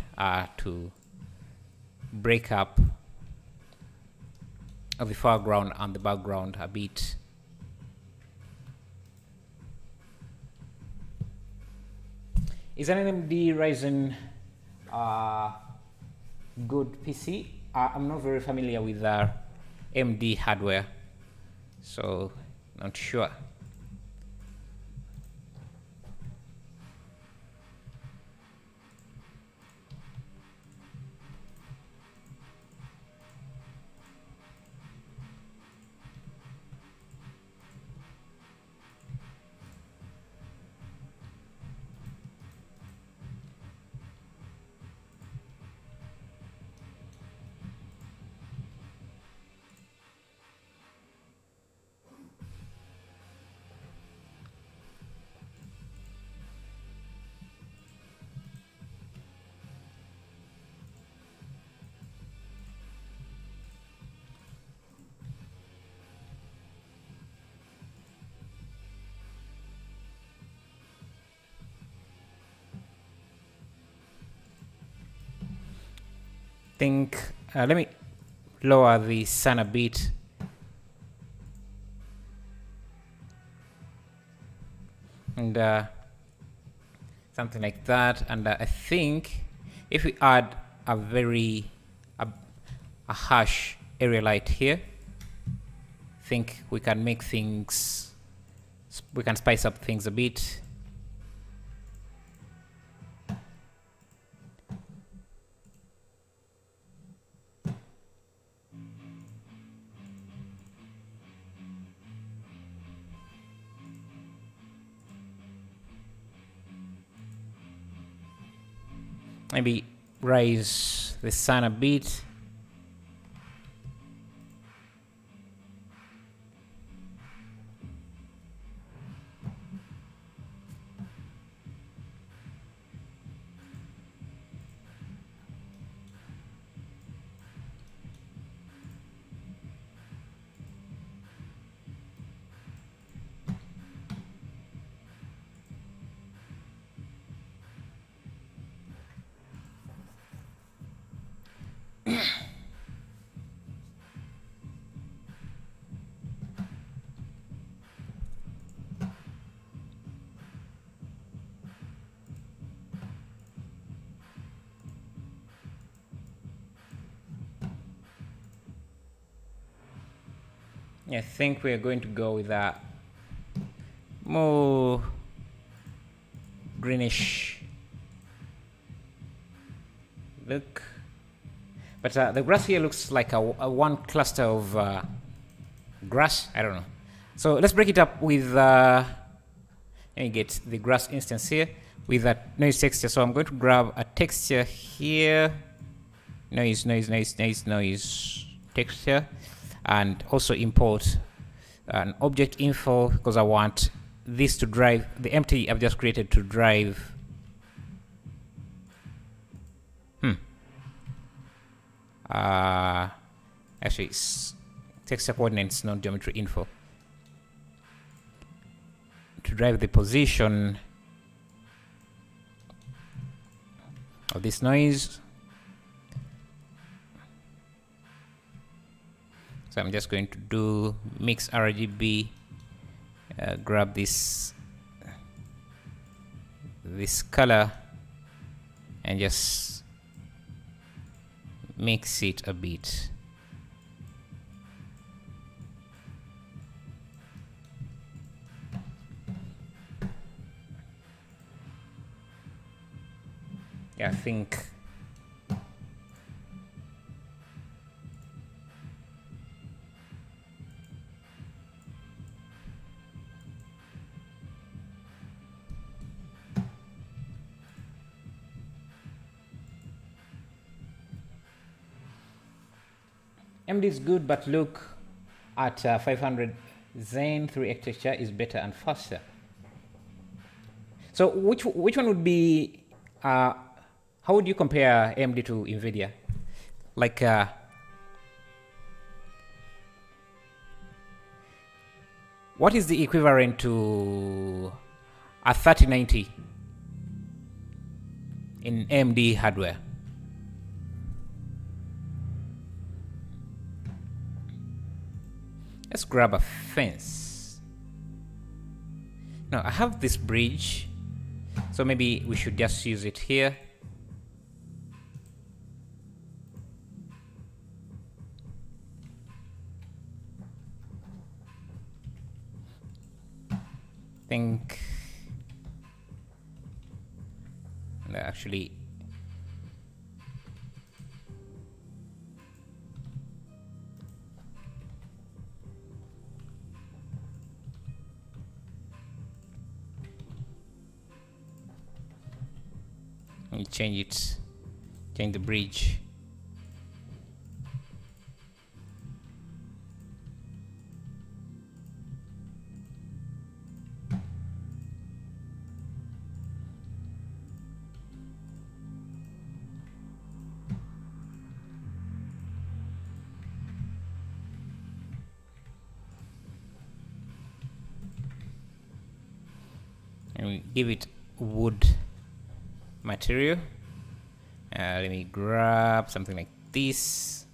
to break up of the foreground and the background a bit. Is an AMD Ryzen good PC? I'm not very familiar with AMD hardware, so not sure. Let me lower the sun a bit. And something like that. And I think if we add a harsh area light here, I think we can make things, we can spice up things a bit. Maybe raise the sun a bit. I think we are going to go with a more greenish Look. But the grass here looks like a one cluster of grass. I don't know. So let's break it up with, let me get the grass instance here with that noise texture. So I'm going to grab a texture here. Noise texture. And also import an object info because I want this to drive the empty I've just created to drive. Actually, it's texture coordinates, not geometry info. To drive the position of this noise. So I'm just going to do mix RGB, grab this color and just mix it a bit. Yeah, I think MD is good, but look at 500 Zen 3 texture is better and faster. So which one would be, how would you compare AMD to NVIDIA? Like, what is the equivalent to a 3090 in AMD hardware? Let's grab a fence. Now I have this bridge, so maybe we should just use it here. Think actually let me change the bridge. And we give it wood material. Let me grab something like this.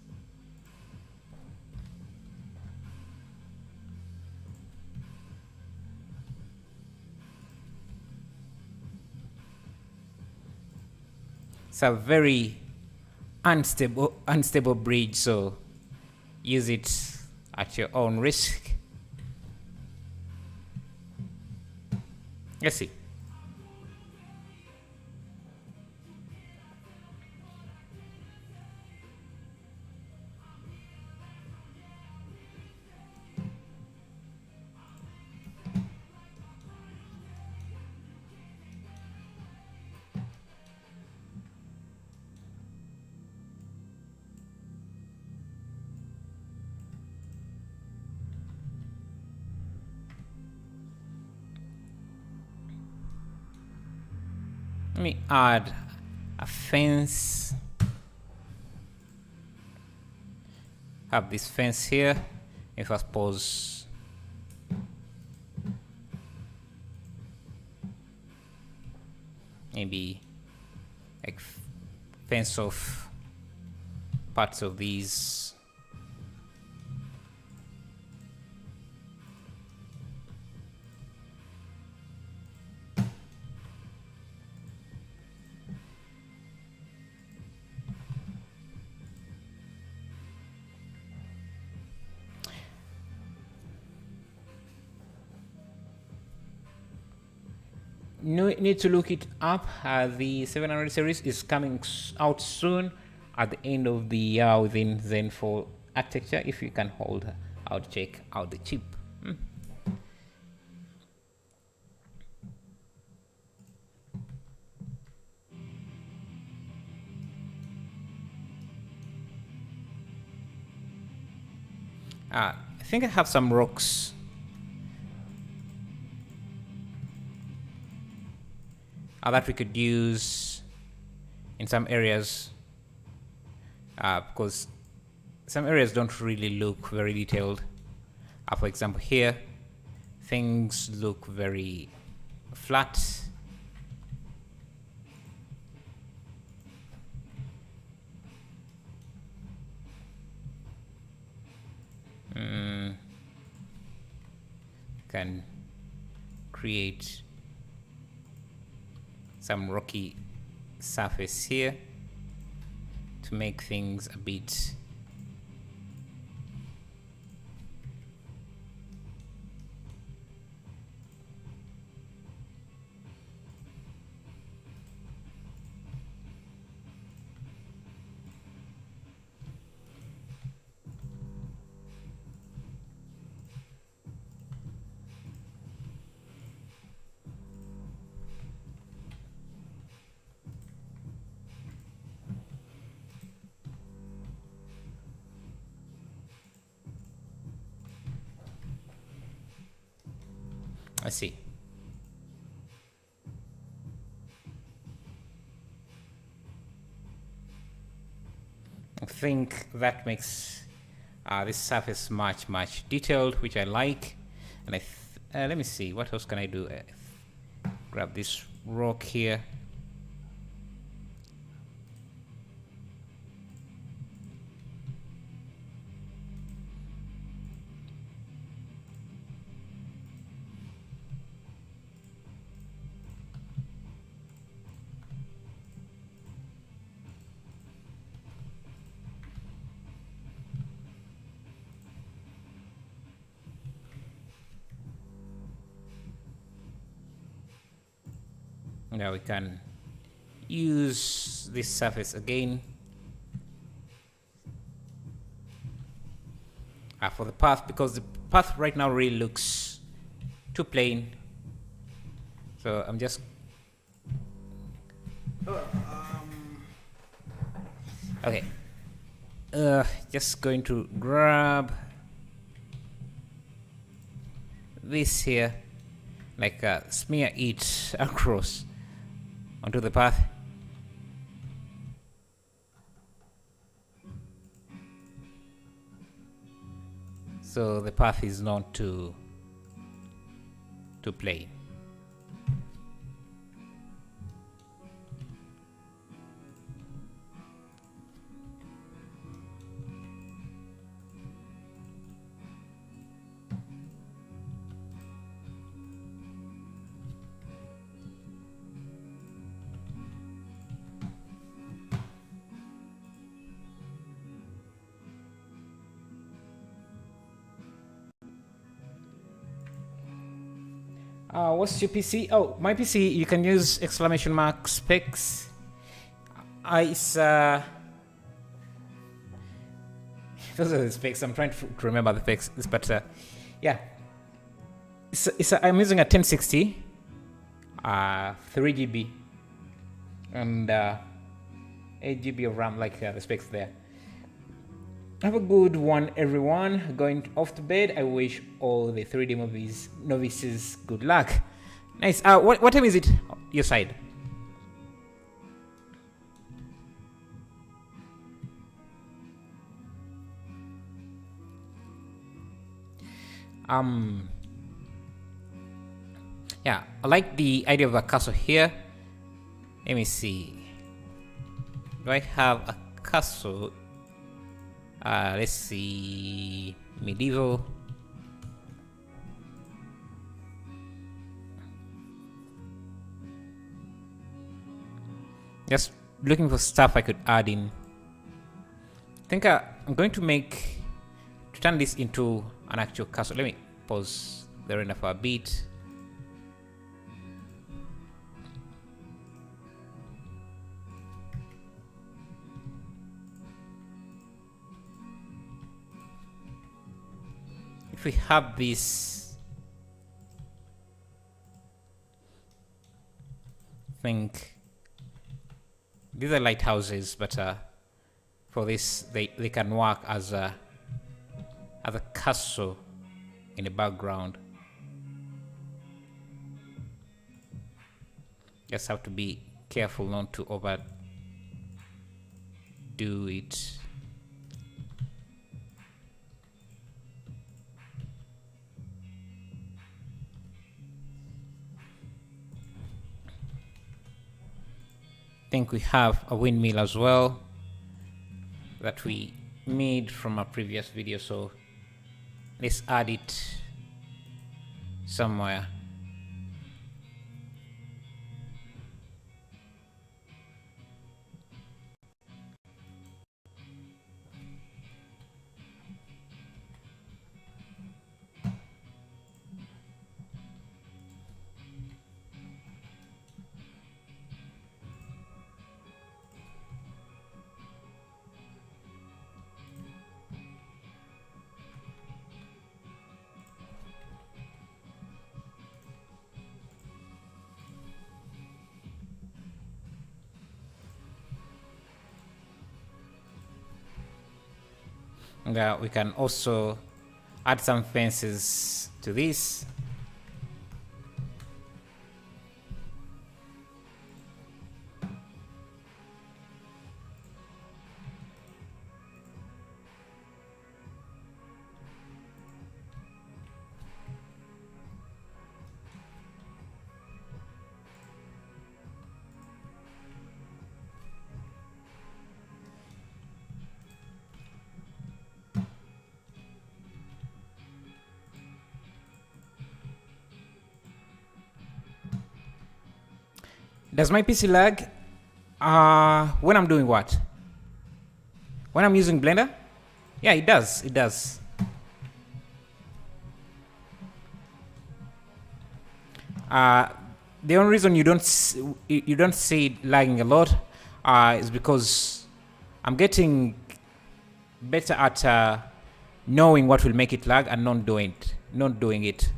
It's a very unstable bridge, so use it at your own risk. Let's see. Let me add a fence. Have this fence here. If I suppose maybe like fence off parts of these. need to look it up. The 700 series is coming out soon at the end of the year within Zen 4 architecture. If you can hold out, check out the chip. I think I have some rocks. That we could use in some areas, because some areas don't really look very detailed. For example, here things look very flat. Can create some rocky surface here to make things a bit I see. I think that makes this surface much detailed, which I like. And let me see, what else can I do? Grab this rock here. Now we can use this surface again for the path, because the path right now really looks too plain. So I'm just okay. Just going to grab this here, like smear it across onto the path. So the path is not too plain. What's your PC? Oh, my PC, you can use exclamation mark specs. It's those are the specs. I'm trying to remember the specs, but yeah, I'm using a 1060, 3 GB, and 8 GB of RAM, like the specs there. Have a good one, everyone. Going off to bed. I wish all the 3D movies novices good luck. Nice. What time is it your side? Yeah, I like the idea of a castle here. Let me see. Do I have a castle? Let's see, medieval. Just looking for stuff I could add in. I think I'm going to turn this into an actual castle. Let me pause the render for a bit. if we have this, I think these are lighthouses, but for this they can work as a castle in the background. Just have to be careful not to overdo it. I think we have a windmill as well that we made from a previous video, so let's add it somewhere. We can also add some fences to this. Does my PC lag when I'm doing what? When I'm using Blender? Yeah, it does. It does. The only reason you don't see it lagging a lot is because I'm getting better at knowing what will make it lag and not doing it.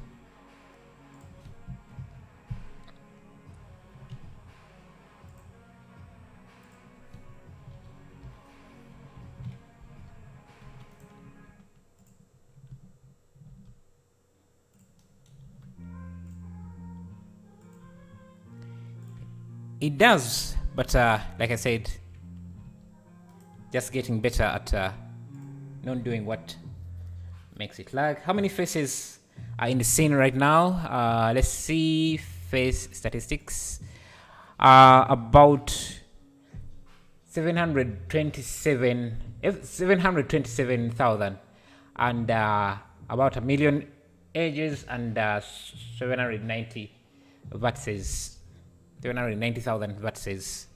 It does, but like I said, just getting better at not doing what makes it lag. How many faces are in the scene right now? Let's see face statistics. About 727,000 and about 1 million edges and 790 vertices. 790,000 vertices.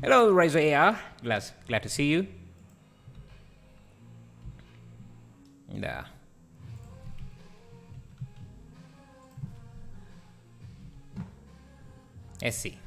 Hello, Rise AR. Glad to see you. Yeah. Let's see.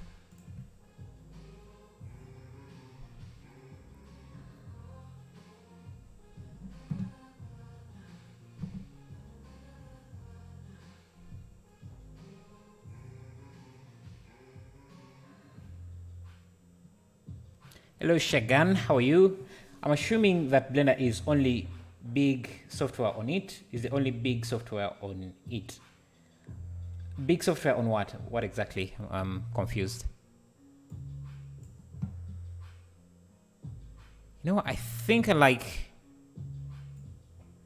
Hello Shagan, how are you? I'm assuming that Blender is only big software on it. Is the only big software on it? Big software on what? What exactly? I'm confused. You know what? I think I like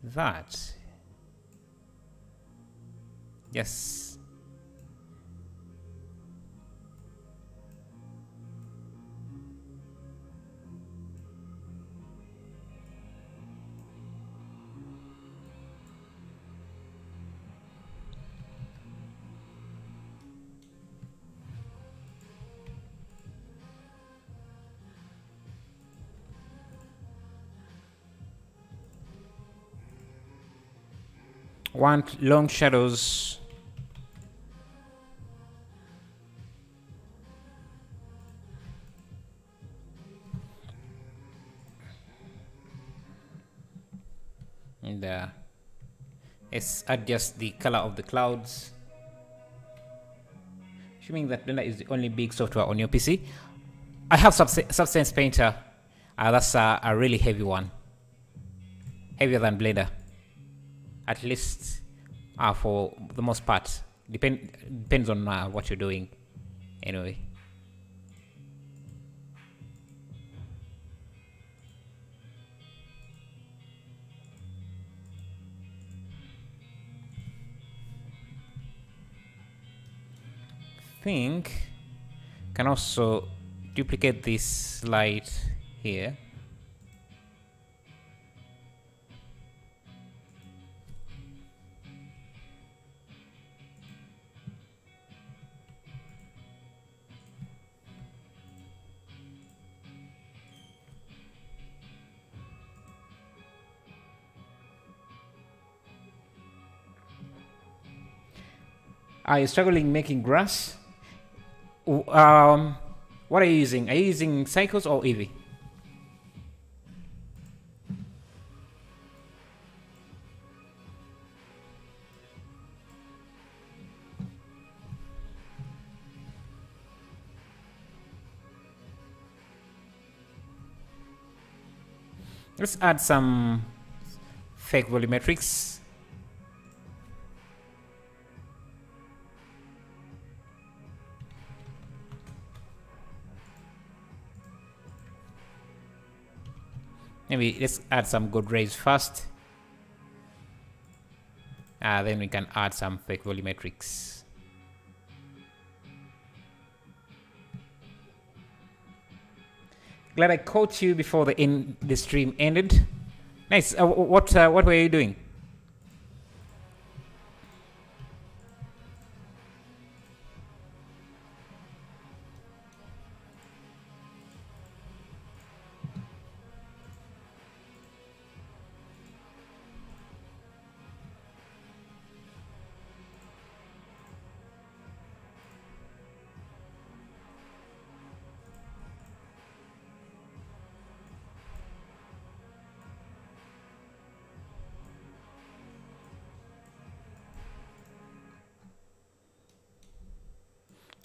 that. Yes. Want long shadows And let's adjust the color of the clouds. Assuming that Blender is the only big software on your PC. I have Substance Painter. That's a really heavy one. Heavier than Blender. At least for the most part. Depends on what you're doing. Anyway. Think can also duplicate this light here. Are you struggling making grass? What are you using? Are you using Cycles or Eevee? Let's add some fake volumetrics. Maybe let's add some good rays first. Then we can add some fake volumetrics. Glad I caught you before the stream ended. Nice. What were you doing?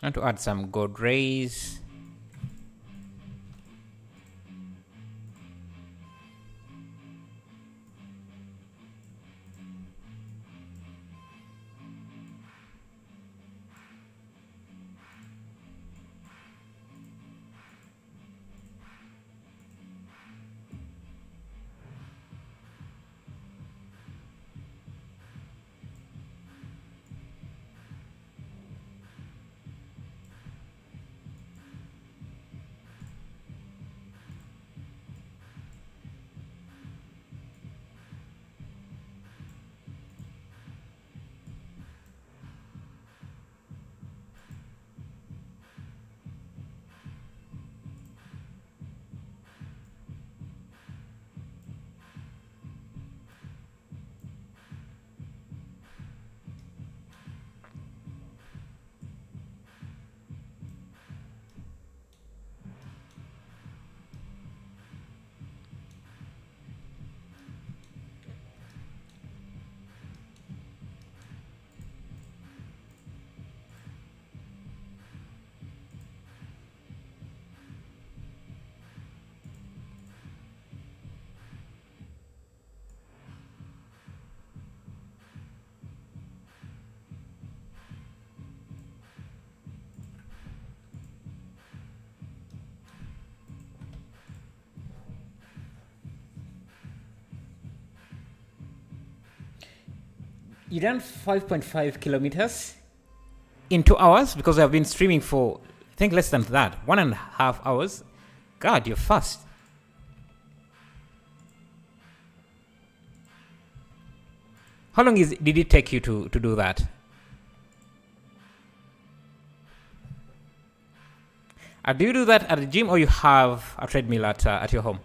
I want to add some gold rays. You ran 5.5 kilometers in 2 hours because I've been streaming for, I think, less than that, 1.5 hours. God, you're fast. How long did it take you to do that? Do you do that at the gym or you have a treadmill at your home?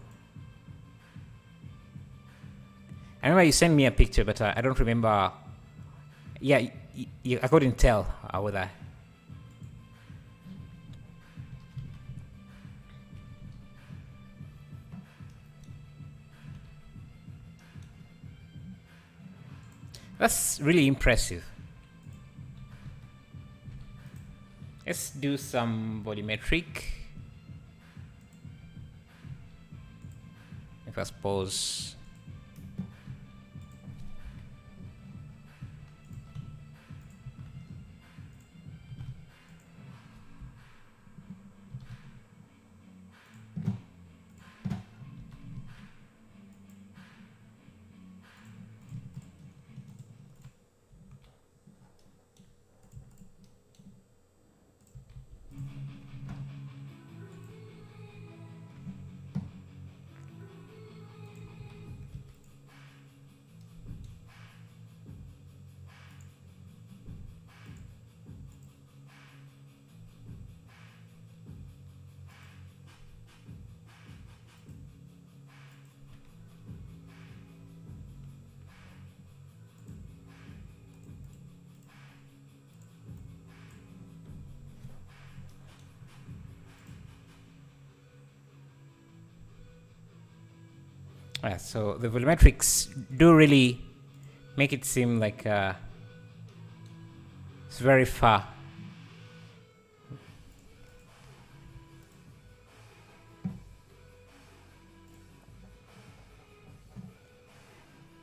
I remember you sent me a picture, but I don't remember. Yeah, I couldn't tell whether. That's really impressive. Let's do some volumetric. If I suppose so the volumetrics do really make it seem like it's very far.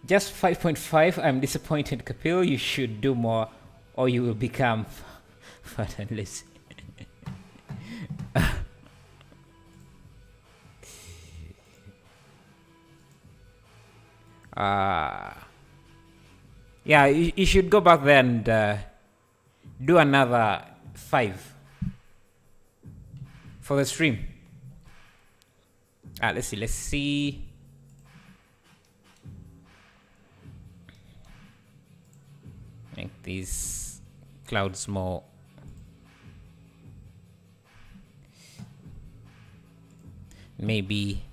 Just 5.5. I'm disappointed, Kapil. You should do more, or you will become fat and lazy. Yeah, you should go back there and do another 5 for the stream. Let's see. Make these clouds more. Maybe.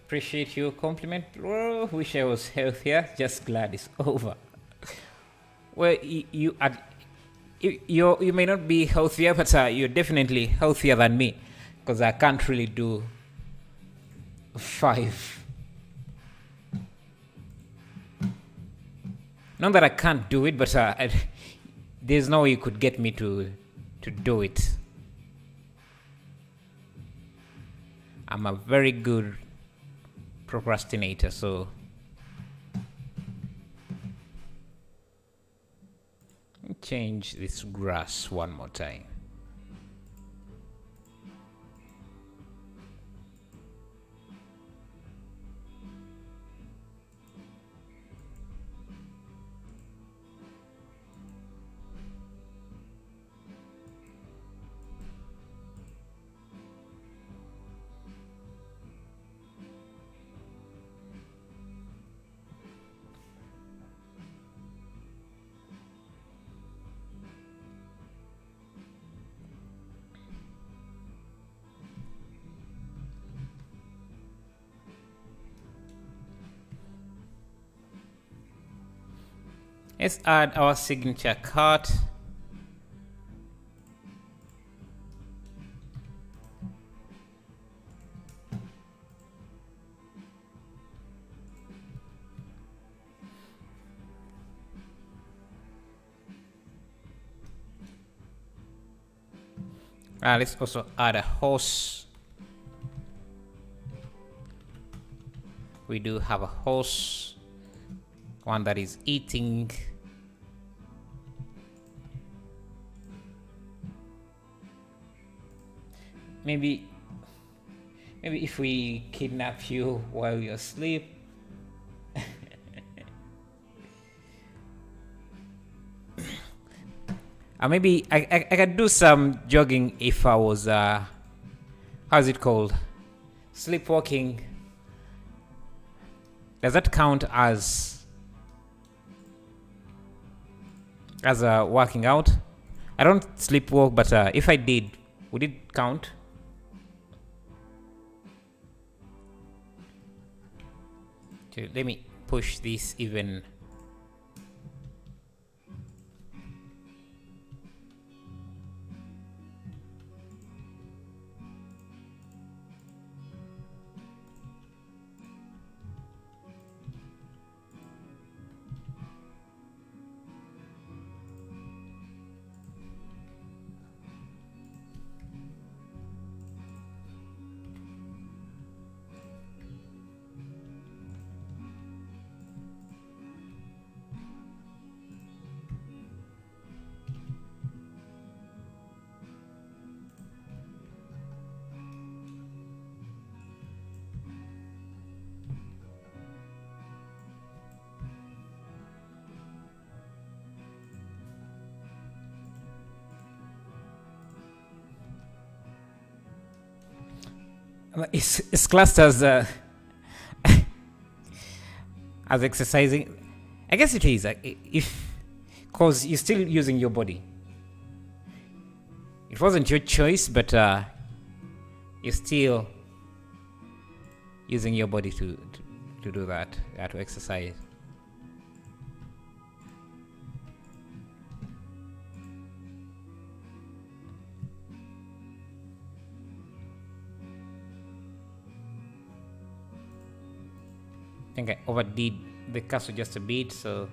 Appreciate your compliment, bro. Wish I was healthier. Just glad it's over. Well, you may not be healthier, but you're definitely healthier than me, because I can't really do 5. Not that I can't do it, but there's no way you could get me to do it. I'm a very good procrastinator, so change this grass one more time. Let's add our signature card. Let's also add a horse. We do have a horse, one that is eating. Maybe if we kidnap you while you're asleep. Maybe I could do some jogging if I was how's it called? Sleepwalking. Does that count as as working out. I don't sleepwalk, but if I did, would it count? Okay, let me push this even. It's classed as as exercising. I guess it is, if because you're still using your body. It wasn't your choice, but you're still using your body to do that, to exercise. I think I overdid the cursor just a bit, so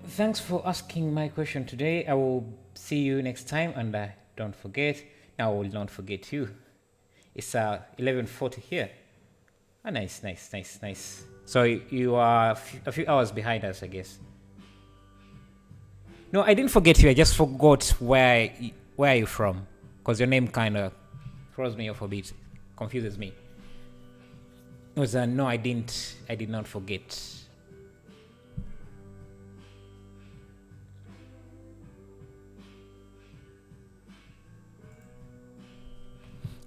thanks for asking my question today. I will see you next time, and don't forget, I will not forget you. It's 11:40 here. Ah, nice. So you are a few hours behind us, I guess. No, I didn't forget you. I just forgot where are you from, because your name kind of throws me off a bit, confuses me. It was no, I did not forget.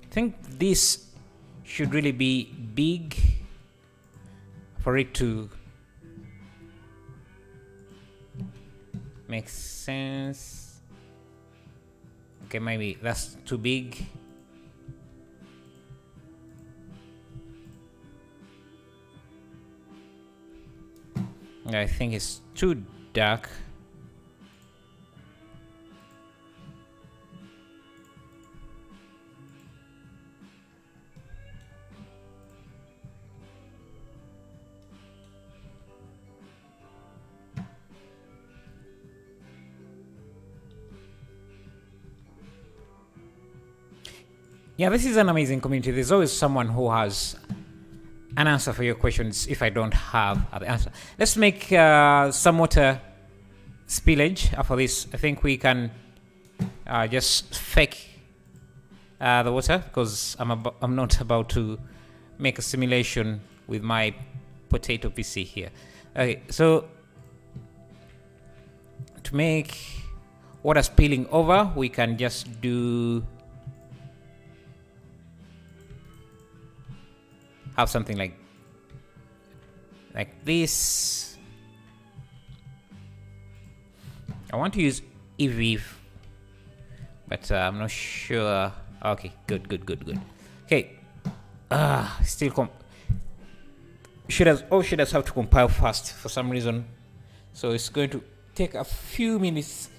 I think this should really be big for it to make sense. Okay, maybe that's too big. I think it's too dark. Yeah, this is an amazing community. There's always someone who has an answer for your questions if I don't have the answer. Let's make some water spillage after this. I think we can just fake the water, because I'm not about to make a simulation with my potato PC here. Okay, so to make water spilling over, we can just do have something like this. I want to use EV, but I'm not sure. Okay, good. Okay, still should have to compile fast for some reason, so it's going to take a few minutes.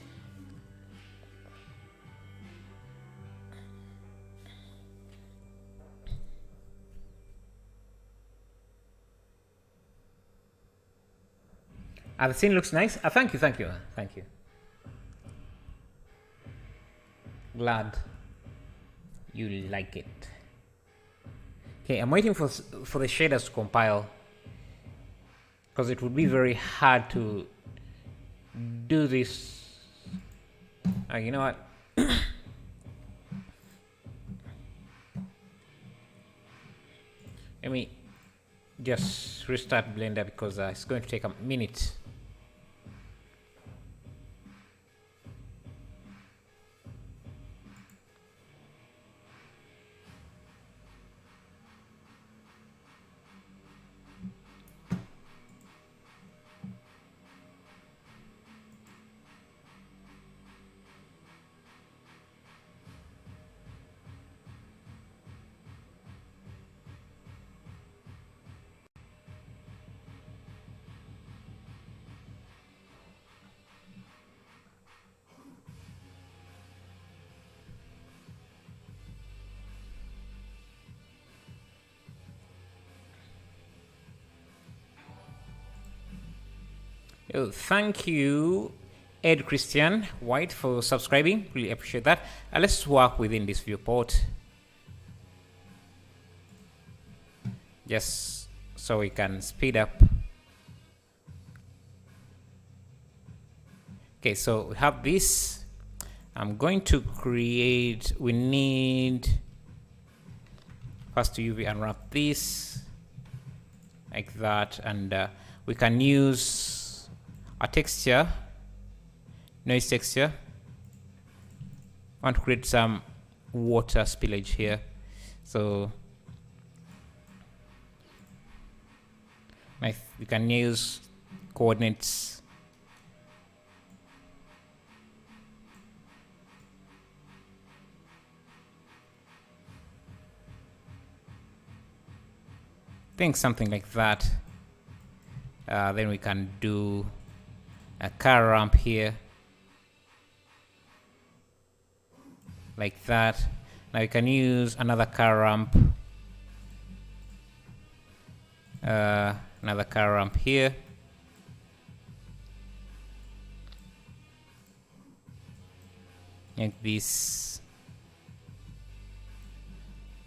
The scene looks nice. Thank you. Glad you like it. Okay, I'm waiting for the shaders to compile. because it would be very hard to do this. You know what? Let me just restart Blender because it's going to take a minute. Oh, thank you, Ed Christian White, for subscribing. Really appreciate that. Let's work within this viewport. Just so we can speed up. Okay, so we have this. I'm going to create, we need first to UV unwrap this like that, and we can use a texture, noise texture. I want to create some water spillage here, so we can use coordinates. Think something like that. Then we can do a car ramp here, like that. Now we can use another car ramp, another car ramp here. Like this,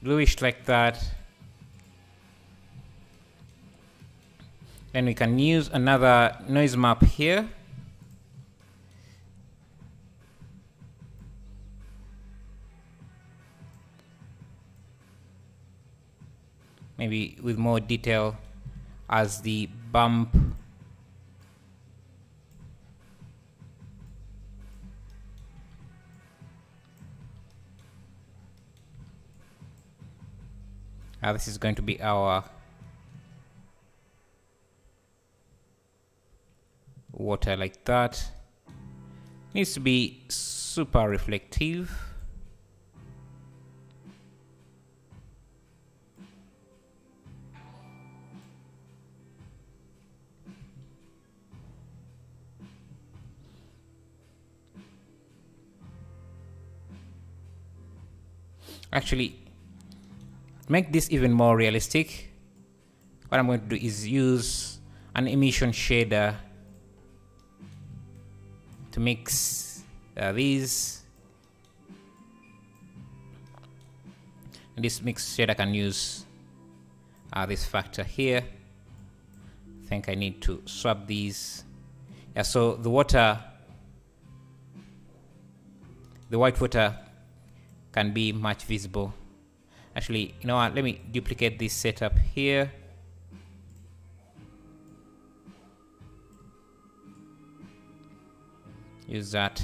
bluish like that. Then we can use another noise map here. Maybe with more detail as the bump. This is going to be our water like that. Needs to be super reflective. Actually, to make this even more realistic, what I'm going to do is use an emission shader to mix these. And this mix shader can use this factor here. I think I need to swap these. Yeah, so the water, the white water can be much visible. Actually, you know what, let me duplicate this setup here. Use that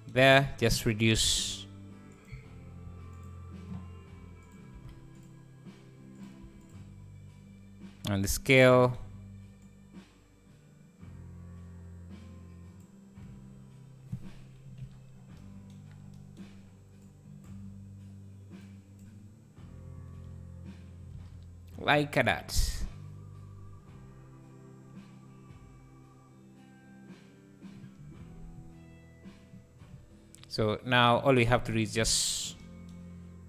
there, just reduce on the scale. Like that. So now all we have to do is just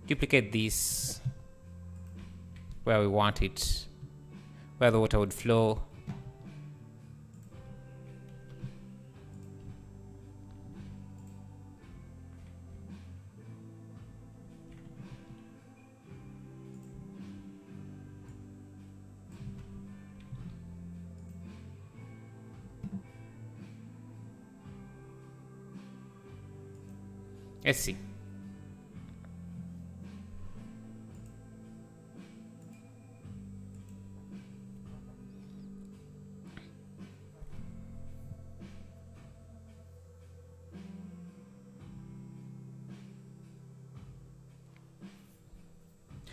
duplicate this where we want it, where the water would flow. Let's see.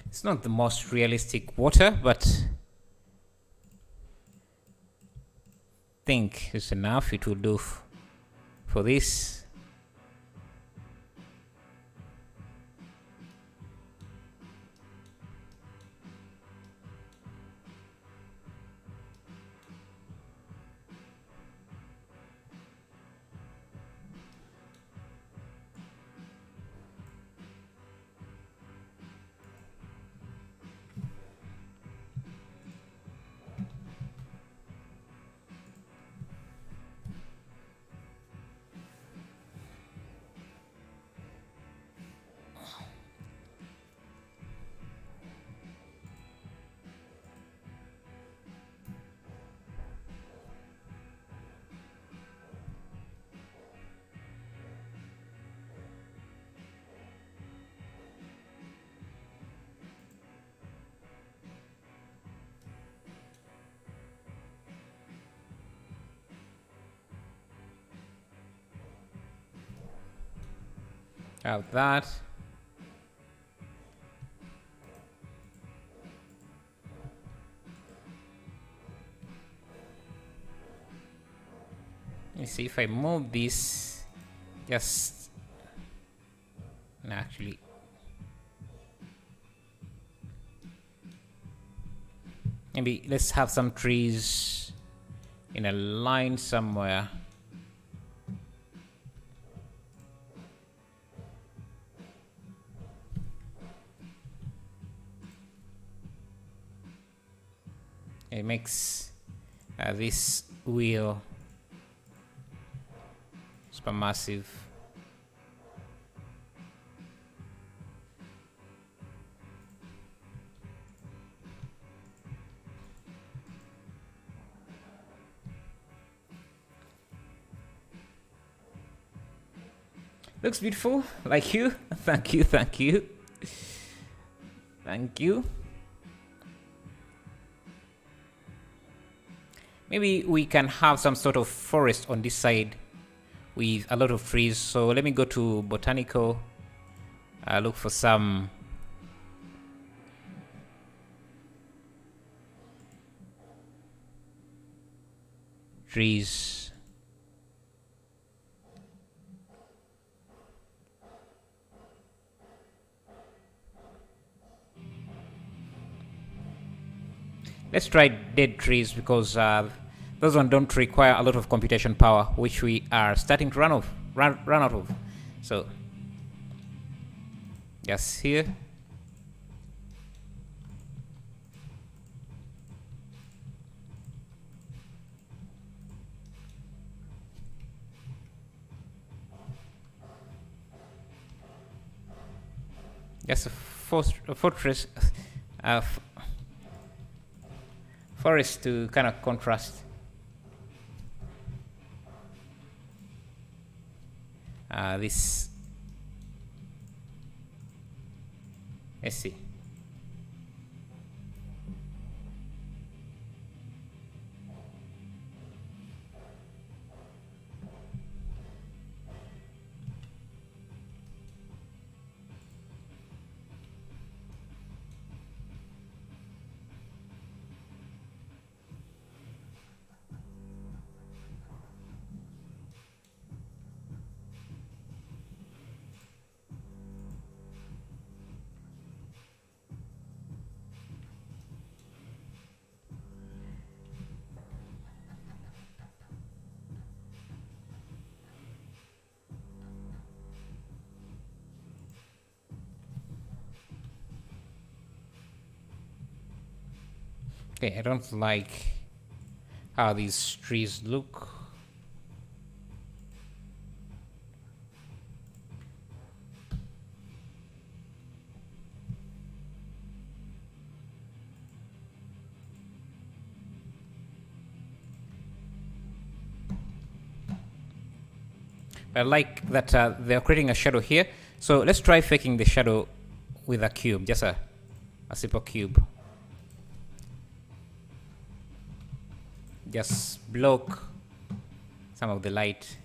It's not the most realistic water, but I think it's enough. It will do for this. Have that. Let me see if I move this. Just actually. Maybe let's have some trees in a line somewhere. It makes this wheel super massive. Looks beautiful, like you. Thank you, thank you. Thank you. Maybe we can have some sort of forest on this side with a lot of trees. So let me go to botanical, look for some trees. Let's try dead trees because those ones don't require a lot of computation power, which we are starting to run out of. So, just here. Just a fortress, forest to kind of contrast. This. Let's see. Okay, I don't like how these trees look. I like that they're creating a shadow here. So let's try faking the shadow with a cube, just a simple cube. Just block some of the light.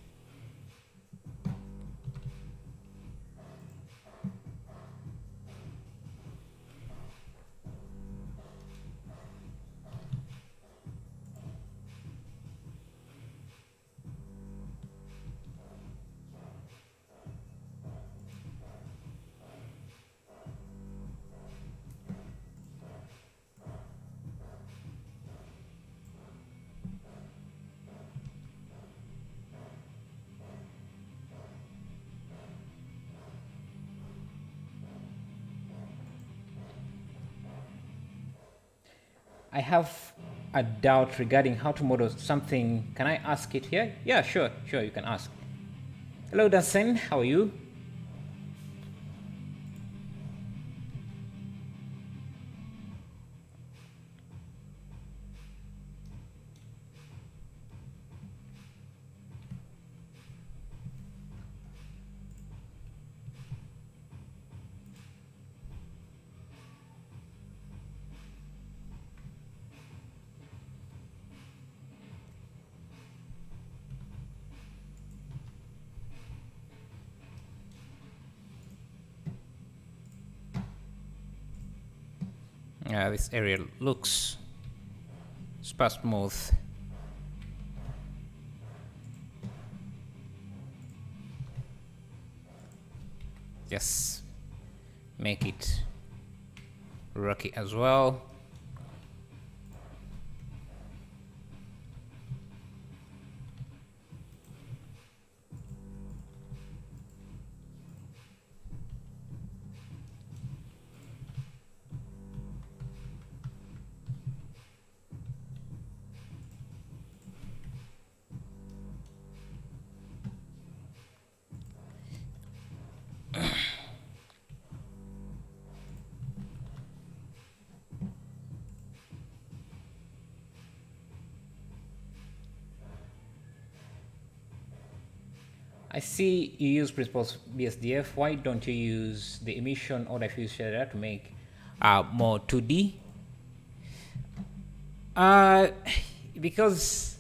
I have a doubt regarding how to model something. Can I ask it here? Yeah, sure, you can ask. Hello, Dasen, how are you? This area looks super smooth. Just make it rocky as well. I see you use principles BSDF. Why don't you use the emission or diffuse shader to make more 2D? Because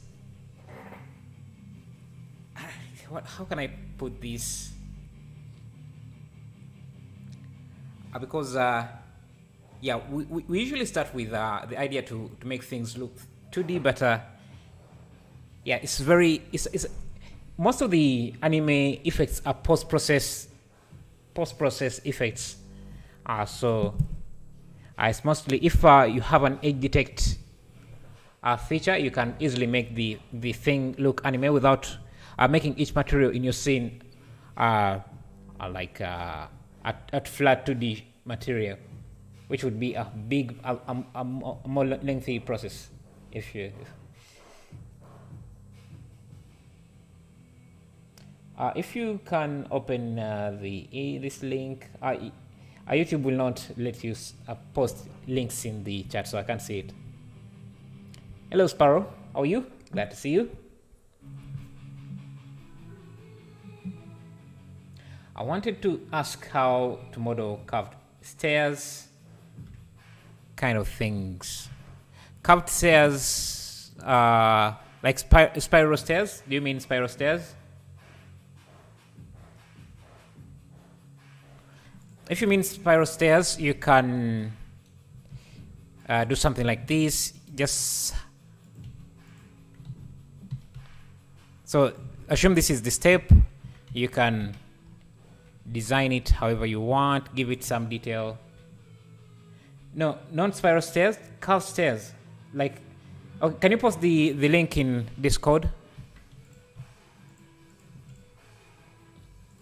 how can I put this? Because yeah, we usually start with the idea to make things look 2D, but yeah, it's most of the anime effects are post-process effects. So it's mostly, if you have an edge detect feature, you can easily make the thing look anime without making each material in your scene like at flat 2D material, which would be a big, a more lengthy process. If you can open this link, YouTube will not let you post links in the chat, so I can't see it. Hello, Sparrow. How are you? Glad to see you. I wanted to ask how to model curved stairs, kind of things. Curved stairs, like spiral stairs. Do you mean spiral stairs? If you mean spiral stairs, you can do something like this. Just so assume this is the step. You can design it however you want, give it some detail. No, non-spiral stairs, curved stairs. Like, okay, can you post the link in Discord?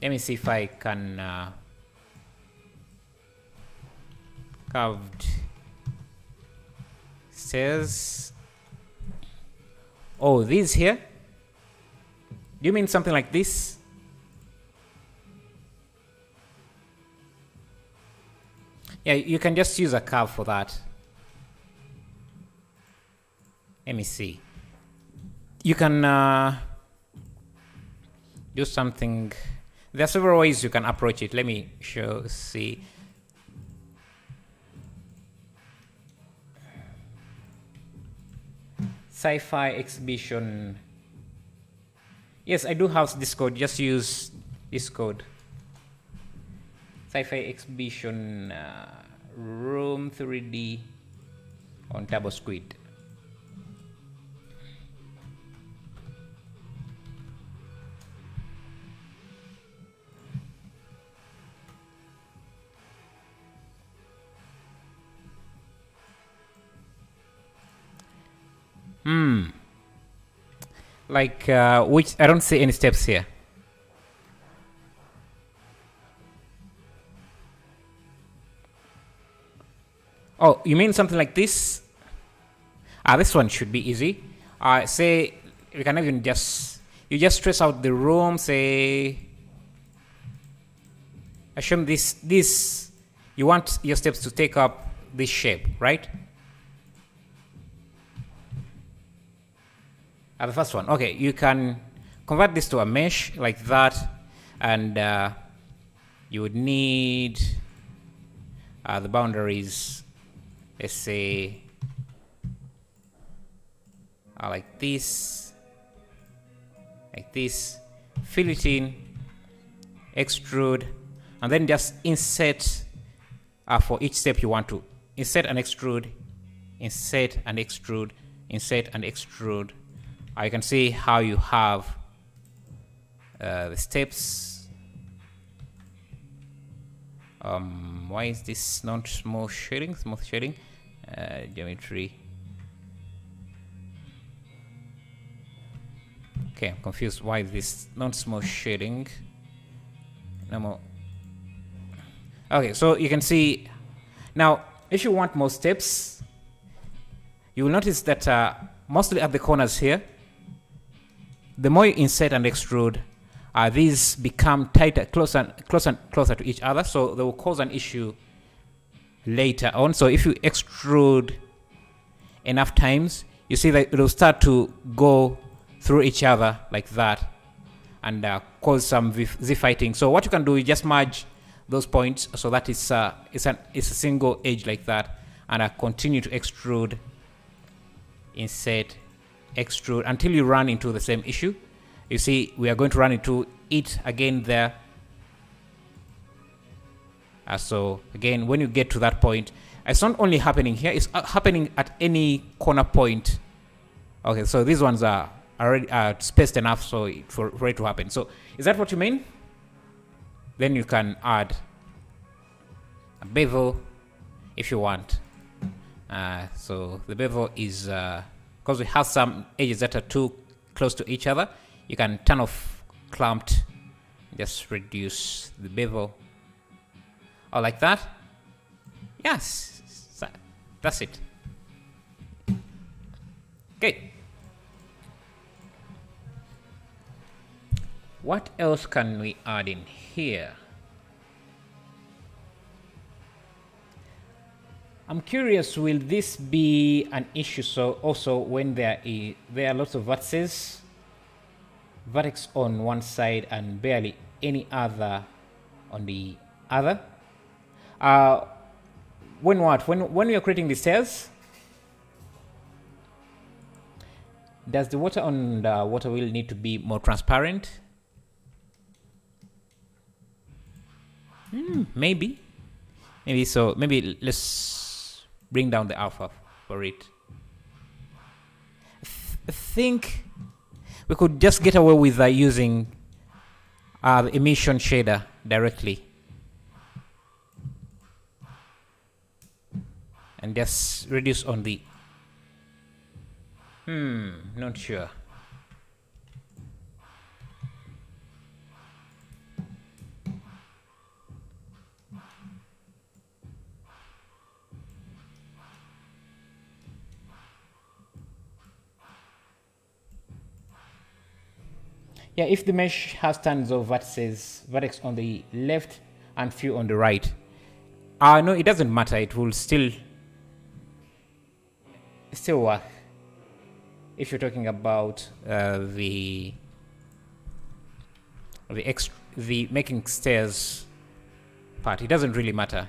Let me see if I can curved stairs. Oh, these here? Do you mean something like this? Yeah, you can just use a curve for that. Let me see. You can do something. There are several ways you can approach it. Let me see. Sci-fi exhibition. Yes, I do have this code. Just use this code. Sci-fi exhibition room 3D on Turbo Squid. Like which I don't see any steps here. Oh, you mean something like this? This one should be easy. Say you can even you just trace out the room. Say, assume this you want your steps to take up this shape, right? The first one. Okay, you can convert this to a mesh like that, and you would need the boundaries. Let's say like this, fill it in, extrude, and then just insert for each step you want to. Insert and extrude, insert and extrude, insert and extrude. You can see how you have the steps. Why is this not smooth shading? Smooth shading, geometry. Okay, I'm confused. Why this not smooth shading? No more. Okay, so you can see now. If you want more steps, you will notice that mostly at the corners here, the more you insert and extrude, these become tighter, closer and closer to each other, so they will cause an issue later on. So if you extrude enough times, you see that it will start to go through each other like that and cause some Z fighting. So what you can do is just merge those points so that it's a single edge like that, and continue to extrude, insert, extrude until you run into the same issue. You see, we are going to run into it again there. So again, when you get to that point, it's not only happening here, it's happening at any corner point. Okay, so these ones are already spaced enough so for it to happen. So is that what you mean? Then you can add a bevel if you want. So the bevel is because we have some edges that are too close to each other, you can turn off clamped, just reduce the bevel. Oh, like that? Yes, that's it. Okay. What else can we add in here? I'm curious, will this be an issue so also when there are lots of vertices, vertex on one side and barely any other on the other? When we are creating the stairs, does the water on the water wheel need to be more transparent? Maybe so. Maybe let's bring down the alpha for it. I think we could just get away with using the emission shader directly and just reduce on the not sure. Yeah, if the mesh has tons of vertices, vertex on the left and few on the right, no, it doesn't matter. It will still work. If you're talking about the the making stairs part. It doesn't really matter.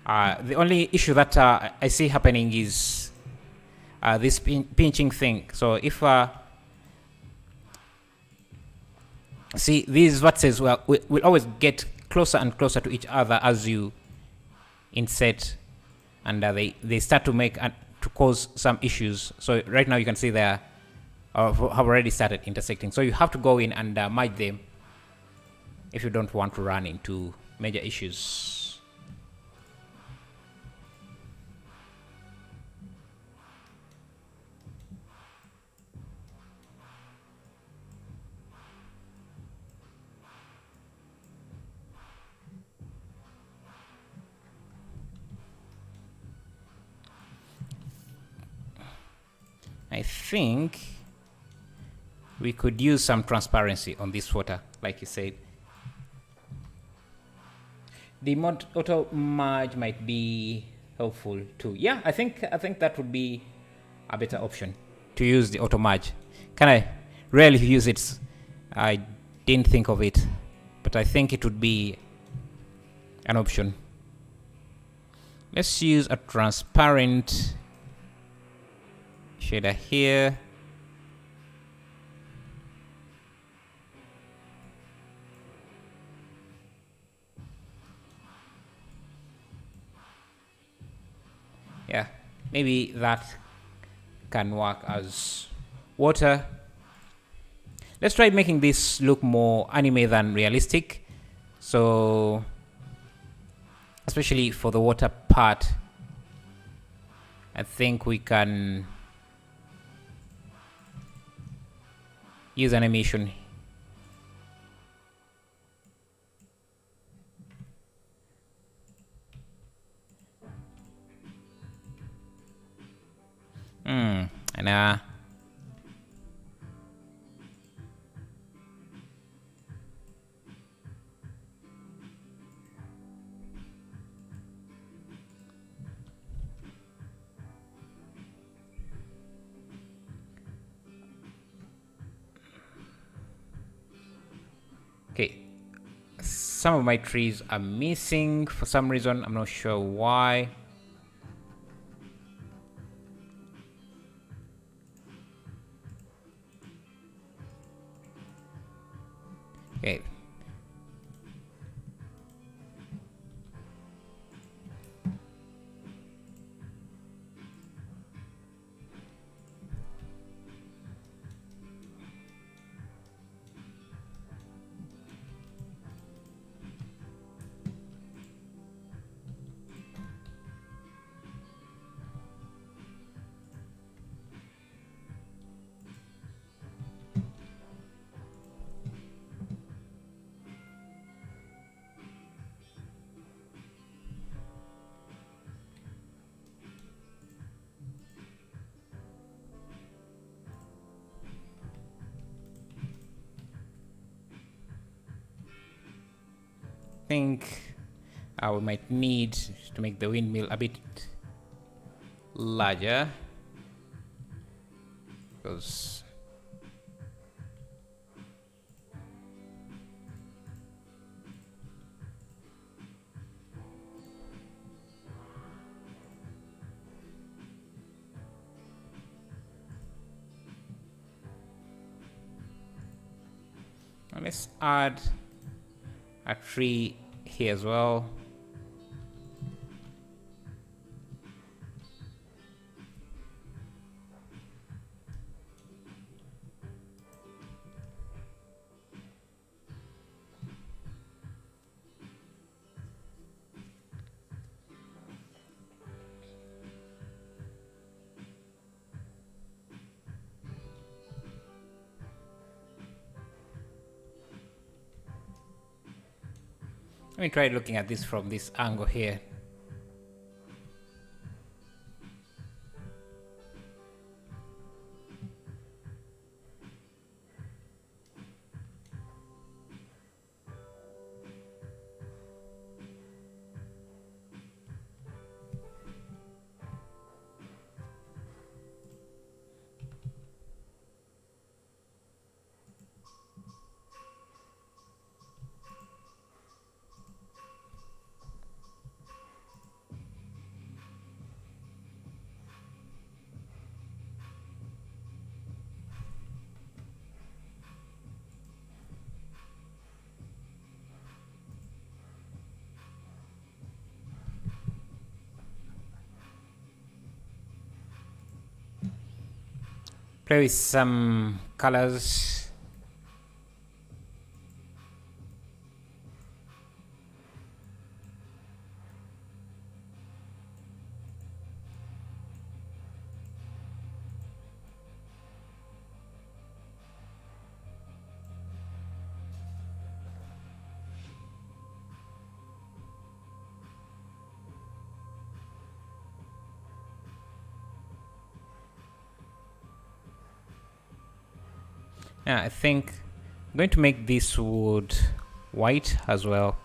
The only issue that I see happening is this pinching thing. So if see, these vertices will always get closer and closer to each other as you insert, and they start to make to cause some issues. So right now you can see they have already started intersecting. So you have to go in and merge them if you don't want to run into major issues. I think we could use some transparency on this water, like you said. The auto merge might be helpful too. Yeah, I think that would be a better option, to use the auto merge. Can I rarely use it? I didn't think of it, but I think it would be an option. Let's use a transparent shader here. Yeah, maybe that can work as water. Let's try making this look more anime than realistic. So, especially for the water part, I think we can use animation. And okay, some of my trees are missing for some reason. I'm not sure why. Okay. Think we might need to make the windmill a bit larger, because let's add a tree here as well. Let me try looking at this from this angle here. play with some colors. Yeah, I think I'm going to make this wood white as well.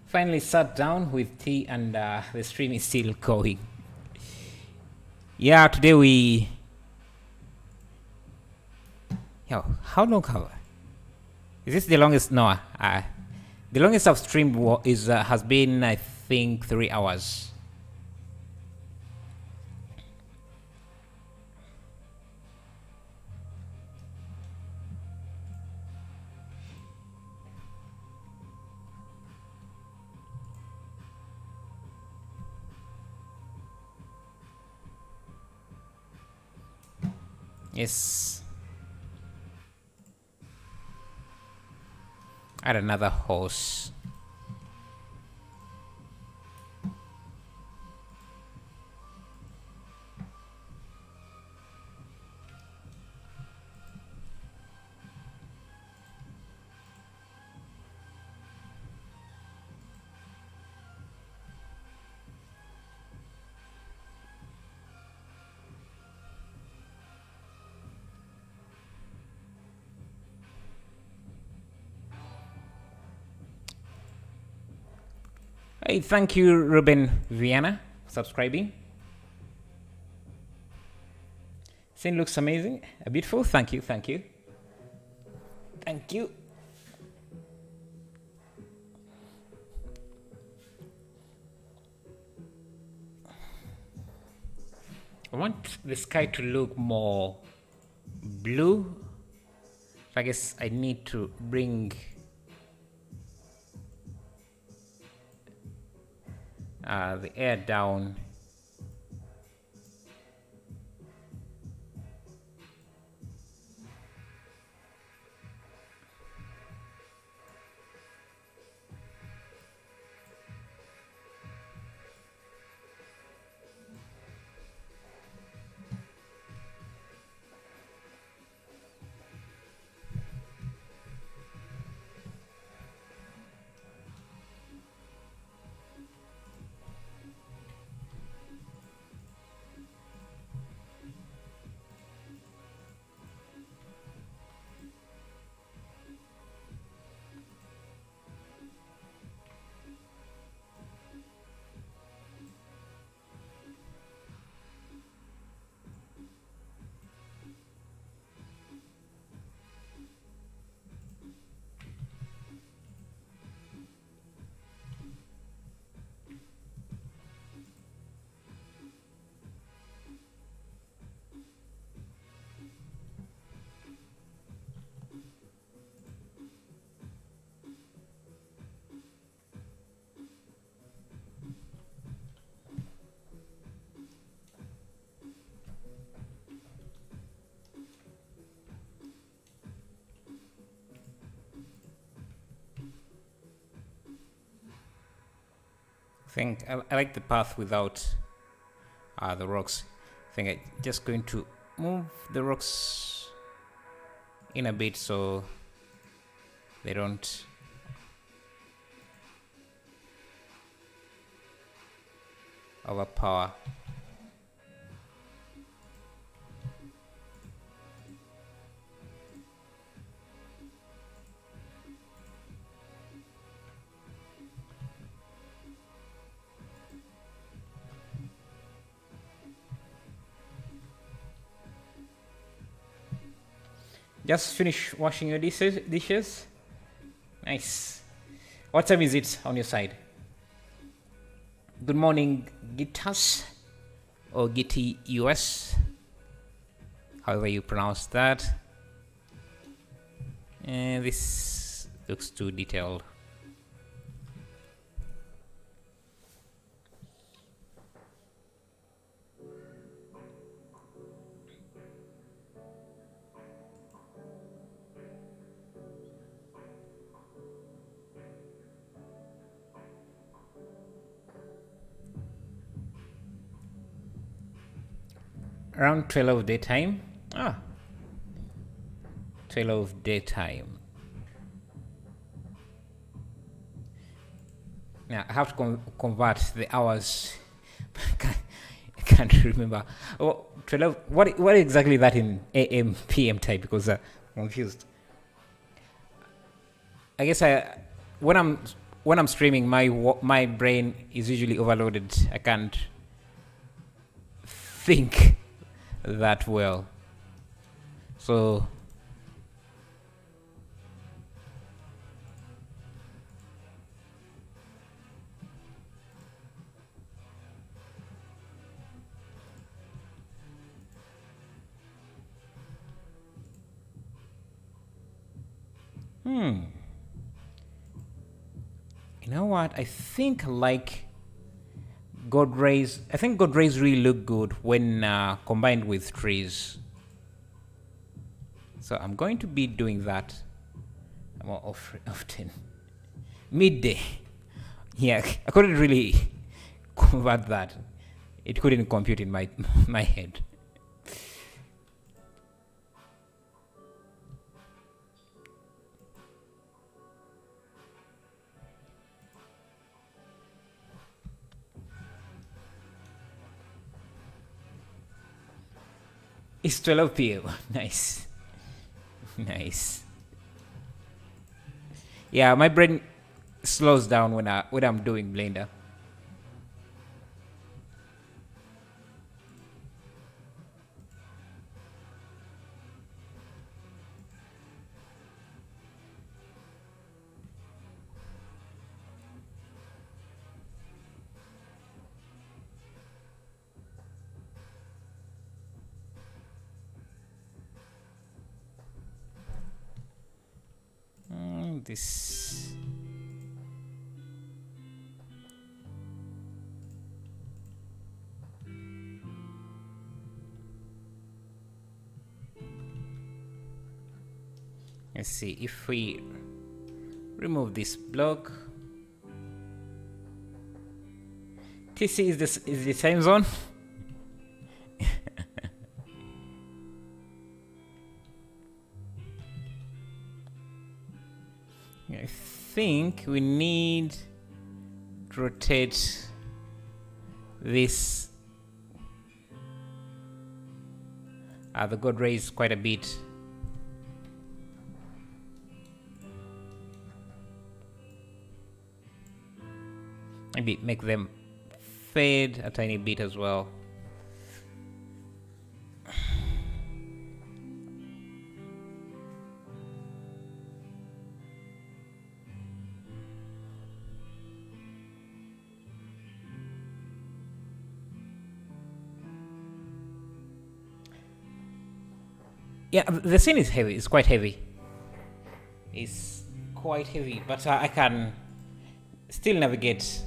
Finally sat down with tea and the stream is still going. Yeah, today we... Yo, how long have... Is this the longest? No, the longest I've streamed has been, I think, 3 hours. Yes. Add another horse. Hey, thank you, Ruben Viana, subscribing. Scene looks amazing, beautiful. Thank you, thank you, thank you. I want the sky to look more blue. So I guess I need to bring the air down. I like the path without the rocks. I think I'm just going to move the rocks in a bit so they don't overpower. Just finish washing your dishes. Nice. What time is it on your side? Good morning, Gitas, or Gitty US, however you pronounce that. And this looks too detailed. Around 12 daytime. 12 daytime. Now I have to convert the hours. I can't remember. Oh, 12. What exactly is that in AM PM time? Because I'm confused. I guess when I'm streaming, my brain is usually overloaded. I can't think that well. So you know what? I think like God rays. I think God rays really look good when combined with trees. So I'm going to be doing that more often. Midday. Yeah, I couldn't really convert that. It couldn't compute in my head. It's 12 p.m. Nice. Nice. Yeah, my brain slows down when I'm doing Blender. This. Let's see if we remove this block. TC is the time zone. I think we need to rotate this the God rays quite a bit. Maybe make them fade a tiny bit as well. Yeah, the scene is heavy. It's quite heavy. It's quite heavy, but I can still navigate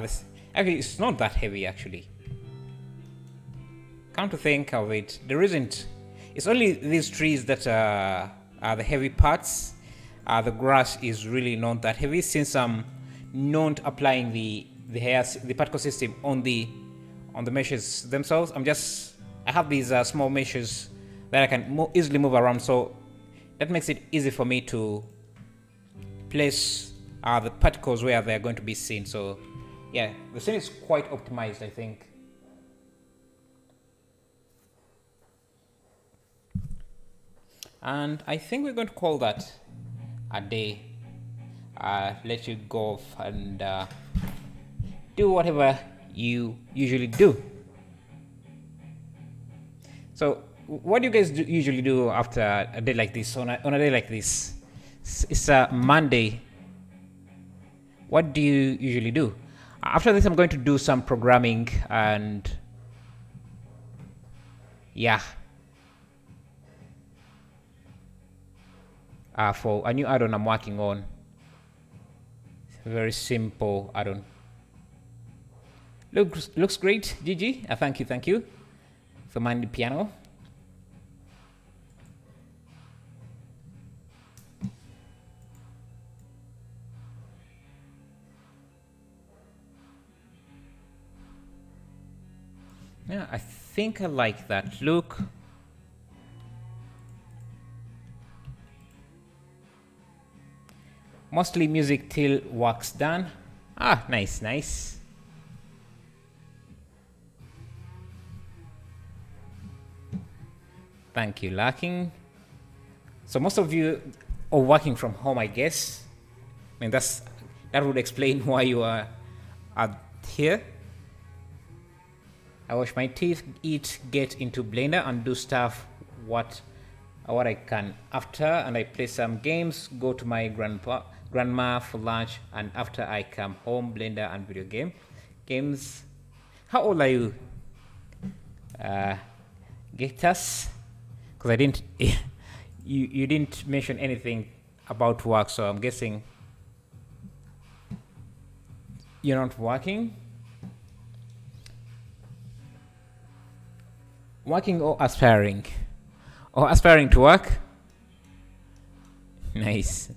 this. Actually, it's not that heavy, actually. Come to think of it, there isn't. It's only these trees that are the heavy parts. The grass is really not that heavy since I'm not applying the particle system on the meshes themselves. I have these small meshes that I can easily move around, so that makes it easy for me to place the particles where they're going to be seen. So yeah, the scene is quite optimized, I think. And I think we're going to call that a day. Let you go off and do whatever you usually do. So what do you guys usually do after a day like this? On a day like this, it's a Monday. What do you usually do? After this, I'm going to do some programming and yeah, for a new add-on I'm working on. It's a very simple add-on. Looks great, Gigi. Thank you for mind the piano. Yeah, I think I like that look. Mostly music till work's done. Ah, nice. Thank you, Lacking. So most of you are working from home, I guess. I mean, that would explain why you are here. I wash my teeth, eat, get into Blender, and do stuff what I can after, and I play some games, go to my grandma for lunch, and after I come home, Blender and video games. How old are you? Get us? Because I didn't you didn't mention anything about work, so I'm guessing you're not working. Working or aspiring? Or aspiring to work? Nice.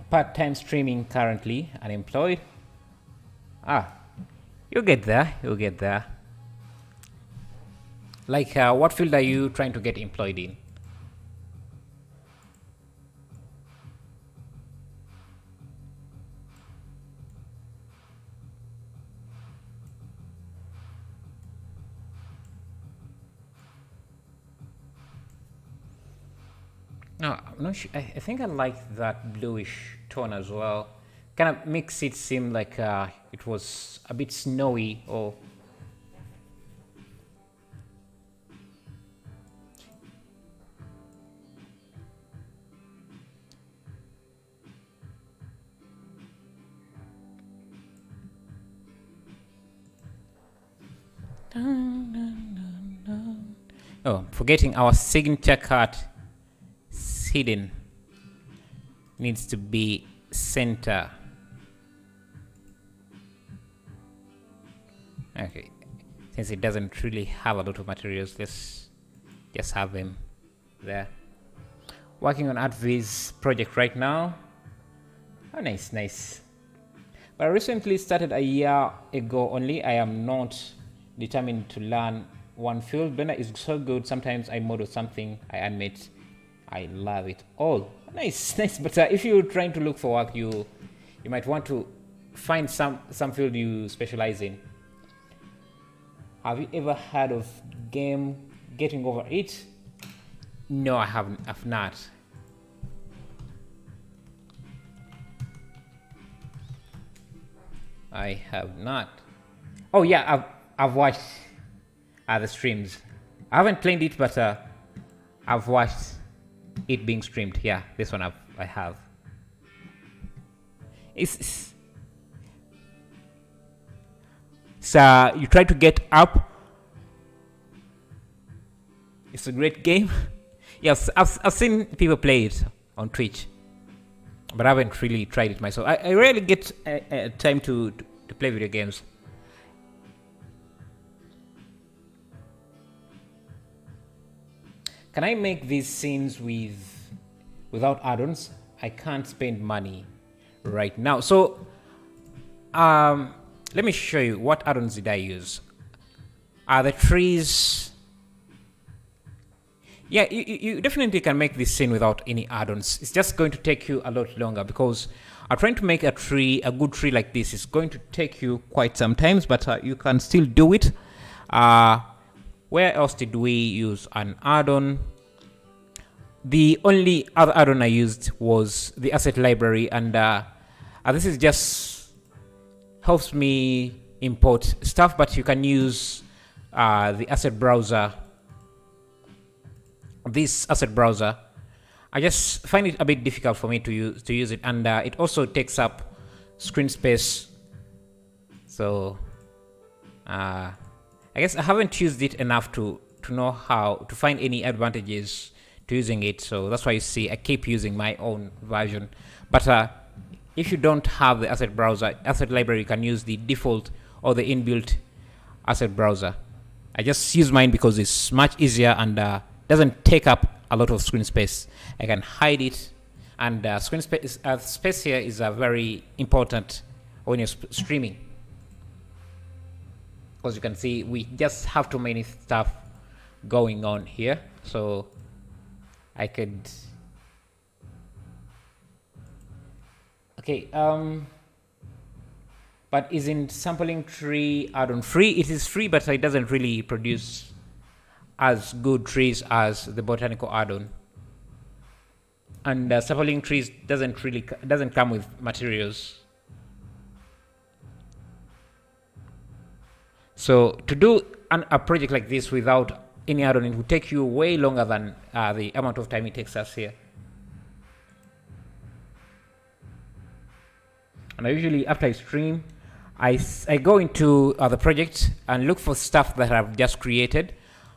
Part-time streaming, currently unemployed. You'll get there. Like, what field are you trying to get employed in? No, I'm not sure. I think I like that bluish tone as well. Kind of makes it seem like it was a bit snowy or. Oh, forgetting our signature card. Hidden needs to be center. Okay, since it doesn't really have a lot of materials, let's just have them there. Working on ArtViz project right now. Oh, nice. But I recently started a year ago only. I am not determined to learn one field. Blender is so good. Sometimes I model something, I admit I love it all. Nice. But if you're trying to look for work, you might want to find some field you specialize in. Have you ever heard of getting over it? No, I haven't. I've not. I have not. Oh yeah, I've watched the streams. I haven't played it, but I've watched it being streamed. Yeah, this one I have. So you try to get up. It's a great game. Yes, I've seen people play it on Twitch, but I haven't really tried it myself. I rarely get time to play video games. Can I make these scenes without add-ons? I can't spend money right now. So let me show you what add-ons did I use. The trees. Yeah, you definitely can make this scene without any add-ons. It's just going to take you a lot longer because trying to make a good tree like this is going to take you quite some times, but you can still do it. Where else did we use an add-on? The only other add-on I used was the asset library, and this is just helps me import stuff, but you can use the asset browser. This asset browser, I just find it a bit difficult for me to use it, and it also takes up screen space. So I guess I haven't used it enough to know how to find any advantages to using it. So that's why you see I keep using my own version. But if you don't have the asset browser, asset library, you can use the default or the inbuilt asset browser. I just use mine because it's much easier and doesn't take up a lot of screen space. I can hide it, and screen space here is very important when you're streaming, because you can see we just have too many stuff going on here. So I could but isn't sampling tree add-on free? It is free, but it doesn't really produce as good trees as the botanical add-on, and sampling trees doesn't come with materials. So to do a project like this without any add-on, it will take you way longer than the amount of time it takes us here. And I usually, after I stream, I go into the project and look for stuff that I've just created.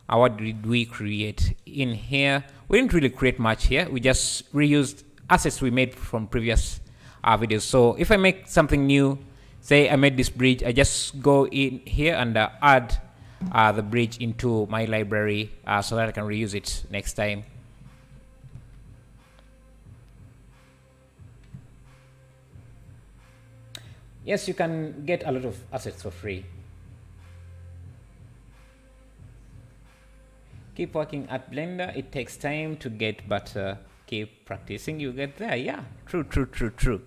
What did we create in here? We didn't really create much here. We just reused assets we made from previous videos. So if I make something new, say I made this bridge, I just go in here and add the bridge into my library so that I can reuse it next time. Yes, you can get a lot of assets for free. Keep working at Blender. It takes time to get, but keep practicing, you get there. Yeah, true.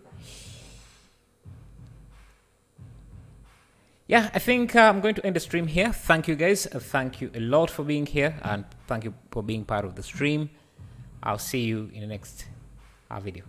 Yeah, I think I'm going to end the stream here. Thank you guys. Thank you a lot for being here, and thank you for being part of the stream. I'll see you in the next video.